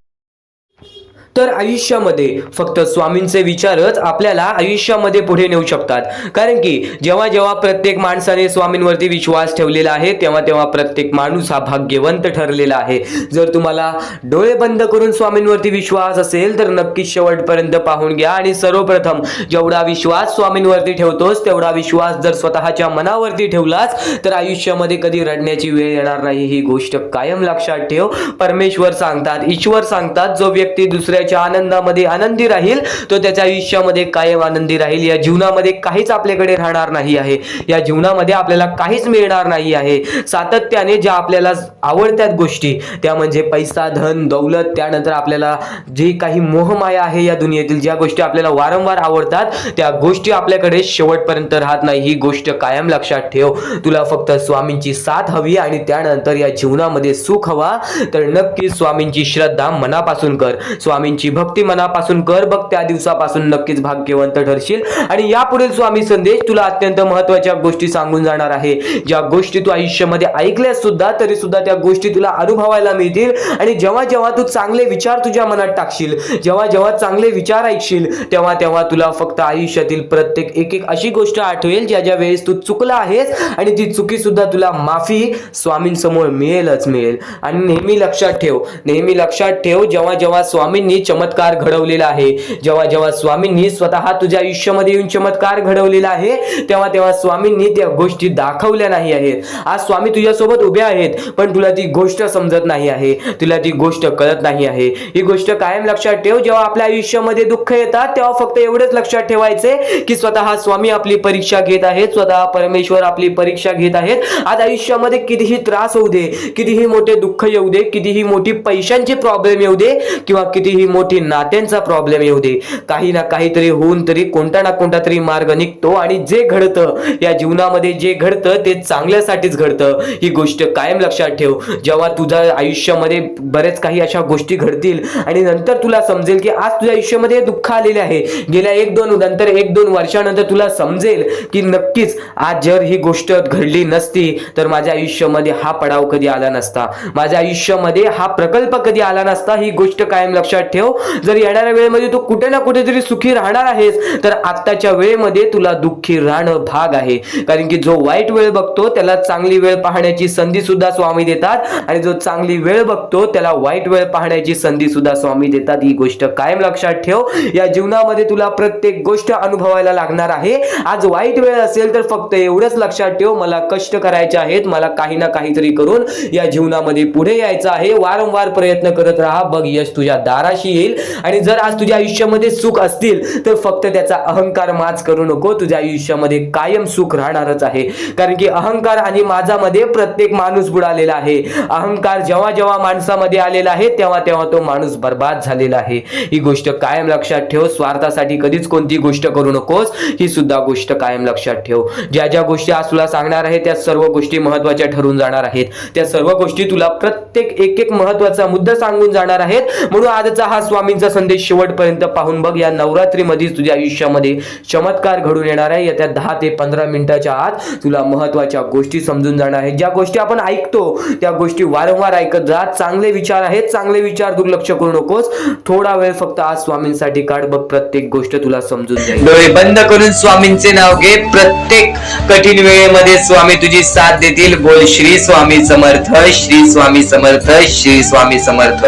तर आयुष्यामध्ये फक्त स्वामींचे विचारच आपल्याला आयुष्यामध्ये पुढे नेऊ शकतात. कारण की जेव्हा जेव्हा प्रत्येक माणसाने स्वामींवरती विश्वास ठेवलेला आहे तेव्हा तेव्हा प्रत्येक माणूस हा भाग्यवंत ठरलेला आहे. जर तुम्हाला डोळे बंद करून स्वामींवरती विश्वास असेल तर नक्कीच शेवटपर्यंत पाहून घ्या. आणि सर्वप्रथम जेवढा विश्वास स्वामींवरती ठेवतोस तेवढा विश्वास जर स्वतःच्या मनावरती ठेवलास तर आयुष्यामध्ये कधी रडण्याची वेळ येणार नाही. ही गोष्ट कायम लक्षात ठेव. परमेश्वर सांगतात, ईश्वर सांगतात, जो व्यक्ती दुसऱ्या आनंदामध्ये आनंदी राहील तो त्याच्या आयुष्यामध्ये कायम आनंदी राहील. या जीवनामध्ये काहीच आपल्याकडे राहणार नाही आहे, या जीवनामध्ये आपल्याला काहीच मिळणार नाही आहे. सातत्याने ज्या आपल्याला आवडत्यात गोष्टी, त्या म्हणजे पैसा, धन, दौलत, त्यानंतर आपल्याला जे काही मोहमाया आहे या दुनियेतील, ज्या गोष्टी आपल्याला वारंवार आवडतात त्या गोष्टी आपल्याकडे शेवटपर्यंत राहत नाही. ही गोष्ट कायम लक्षात ठेव. तुला फक्त स्वामींची साथ हवी आणि त्यानंतर या जीवनामध्ये सुख हवा तर नक्की स्वामींची श्रद्धा मनापासून कर. स्वामी स्वामींची भक्ती मनापासून कर बघ, त्या दिवसापासून नक्कीच भाग्यवंत ठरशील. आणि यापुढील स्वामी संदेश तुला अत्यंत महत्त्वाच्या गोष्टी सांगून जाणार आहे. ज्या गोष्टी तू आयुष्यामध्ये ऐकल्यास सुद्धा तरी सुद्धा त्या गोष्टी तुला अनुभवायला मिळतील. आणि जेव्हा जेव्हा तू चांगले विचार तुझ्या मनात टाकशील, जेव्हा जेव्हा चांगले विचार ऐकशील, तेव्हा तेव्हा तुला फक्त आयुष्यातील प्रत्येक एक एक अशी गोष्ट आठवेल ज्या ज्या वेळेस तू चुकला आहेस, आणि ती चुकी सुद्धा तुला माफी स्वामींसमोर मिळेलच मिळेल. आणि नेहमी लक्षात ठेव, नेहमी लक्षात ठेव, जेव्हा जेव्हा स्वामींनी चमत्कार घडवलेला आहे, जेव्हा जेव्हा स्वामींनी स्वतः तुझ्या आयुष्यामध्ये येऊन चमत्कार घडवलेला आहे, तेव्हा तेव्हा स्वामींनी त्या गोष्टी दाखवल्या नाही आहेत. आज स्वामी तुझ्यासोबत उभे आहेत, पण तुला ती गोष्ट समजत नाही आहे, तुला ती गोष्ट कळत नाही आहे. ही गोष्ट कायम लक्षात ठेव. जेव्हा आपल्या आयुष्यामध्ये दुःख येतात तेव्हा फक्त एवढंच लक्षात ठेवायचे की स्वतः स्वामी आपली परीक्षा घेत आहेत, स्वतः परमेश्वर आपली परीक्षा घेत आहेत. आज आयुष्यामध्ये कितीही त्रास होऊ दे, कितीही मोठे दुःख येऊ दे, कितीही मोठी पैशांची प्रॉब्लेम येऊ दे, किंवा कितीही मोठी नात्यांचा प्रॉब्लेम येऊ दे, काही ना काहीतरी होऊन तरी कोणता ना कोणता तरी मार्ग निघतो. आणि जे घडतं या जीवनामध्ये, जे घडतं ते चांगल्यासाठीच घडतं. ही गोष्ट कायम लक्षात ठेव. जेव्हा तुझ्या आयुष्यामध्ये बरेच काही अशा गोष्टी घडतील आणि नंतर तुला समजेल की आज तुझ्या आयुष्यामध्ये दुःख आलेले आहे, गेल्या 1-2 वर्षानंतर तुला समजेल की नक्कीच आज जर ही गोष्ट घडली नसती तर माझ्या आयुष्यामध्ये हा पडाव कधी आला नसता, माझ्या आयुष्यामध्ये हा प्रकल्प कधी आला नसता. ही गोष्ट कायम लक्षात ठेव. जर येणाऱ्या वेळेमध्ये तू कुठे ना कुठेतरी सुखी राहणार आहेस तर आत्ताच्या वेळेमध्ये तुला दुःखी राहणं भाग आहे. कारण की जो वाईट वेळ बघतो त्याला चांगली वेळ पाहण्याची संधी सुद्धा स्वामी देतात, आणि जो चांगली वेळ बघतो त्याला वाईट वेळ पाहण्याची संधी सुद्धा स्वामी देतात. ही गोष्ट कायम लक्षात ठेव. या जीवनामध्ये तुला प्रत्येक गोष्ट अनुभवायला लागणार आहे. आज वाईट वेळ असेल तर फक्त एवढंच लक्षात ठेव, मला कष्ट करायचे आहेत, मला काही ना काहीतरी करून या जीवनामध्ये पुढे यायचं आहे. वारंवार प्रयत्न करत राहा, बघ यश तुझ्या दाराशी येईल. आणि जर आज तुझ्या आयुष्यामध्ये सुख असतील तर फक्त त्याचा अहंकार माज करू नको, तुझ्या आयुष्यामध्ये कायम सुख राहणारच आहे. कारण की अहंकार आणि माझामध्ये प्रत्येक माणूस बुडालेला आहे. अहंकार जेव्हा जेव्हा माणसामध्ये आलेला आहे तेव्हा तेव्हा तो माणूस बर्बाद झालेला आहे. ही गोष्ट कायम लक्षात ठेव. स्वार्थासाठी कधीच कोणती गोष्ट करू नकोस, ही सुद्धा गोष्ट कायम लक्षात ठेव. ज्या ज्या गोष्टी आज तुला सांगणार आहे त्या सर्व गोष्टी महत्त्वाच्या ठरून जाणार आहेत. त्या सर्व गोष्टी तुला प्रत्येक एक एक महत्त्वाचा मुद्दा सांगून जाणार आहेत. म्हणून आजचा हा स्वामींचा संदेश शेवटपर्यंत पाहून बघ. या नवरात्रीमध्ये तुझ्या आयुष्यामध्ये चमत्कार घडून येणार आहे. येत्या 10 ते 15 मिनिटाच्या आत तुला महत्त्वाच्या गोष्टी समजून जाणार आहेत. ज्या गोष्टी आपण ऐकतो त्या गोष्टी वारंवार ऐकत जा. चांगले विचार आहेत, चांगले विचार दुर्लक्ष करू नकोस. थोडा वेळ फक्त आज स्वामींसाठी काढ बघ, प्रत्येक गोष्ट तुला समजून जाईल. डोळे बंद करून स्वामींचे नाव घे. प्रत्येक कठीण वेळेमध्ये स्वामी तुझी साथ देतील. बोल श्री स्वामी समर्थ, श्री स्वामी समर्थ, श्री स्वामी समर्थ.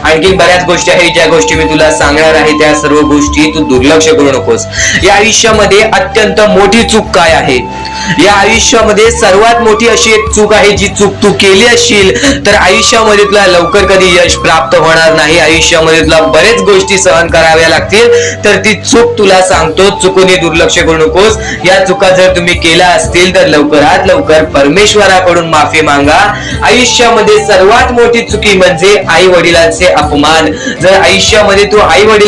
आणखी बऱ्याच गोष्टी आहेत ज्या गोष्टी मी तुला सांगणार आहे, त्या सर्व गोष्टी तू दुर्लक्ष करू नकोस. या आयुष्यामध्ये अत्यंत मोठी चूक काय आहे? या आयुष्यामध्ये सर्वात मोठी अशी एक चूक आहे, जी चूक तू केली असशील तर आयुष्यामध्ये तुला लवकर कधी यश प्राप्त होणार नाही. आयुष्यामध्ये तुला बरेच गोष्टी सहन कराव्या लागतील. तर ती चूक तुला सांगतो, चुकूनही दुर्लक्ष करू नकोस. या चुका जर तुम्ही केल्या असतील तर लवकरात लवकर परमेश्वराकडून माफी मागा. आयुष्यामध्ये सर्वात मोठी चुकी म्हणजे आई वडिलांचे अपमान. जर आयुष्यामध्ये तू आई वडील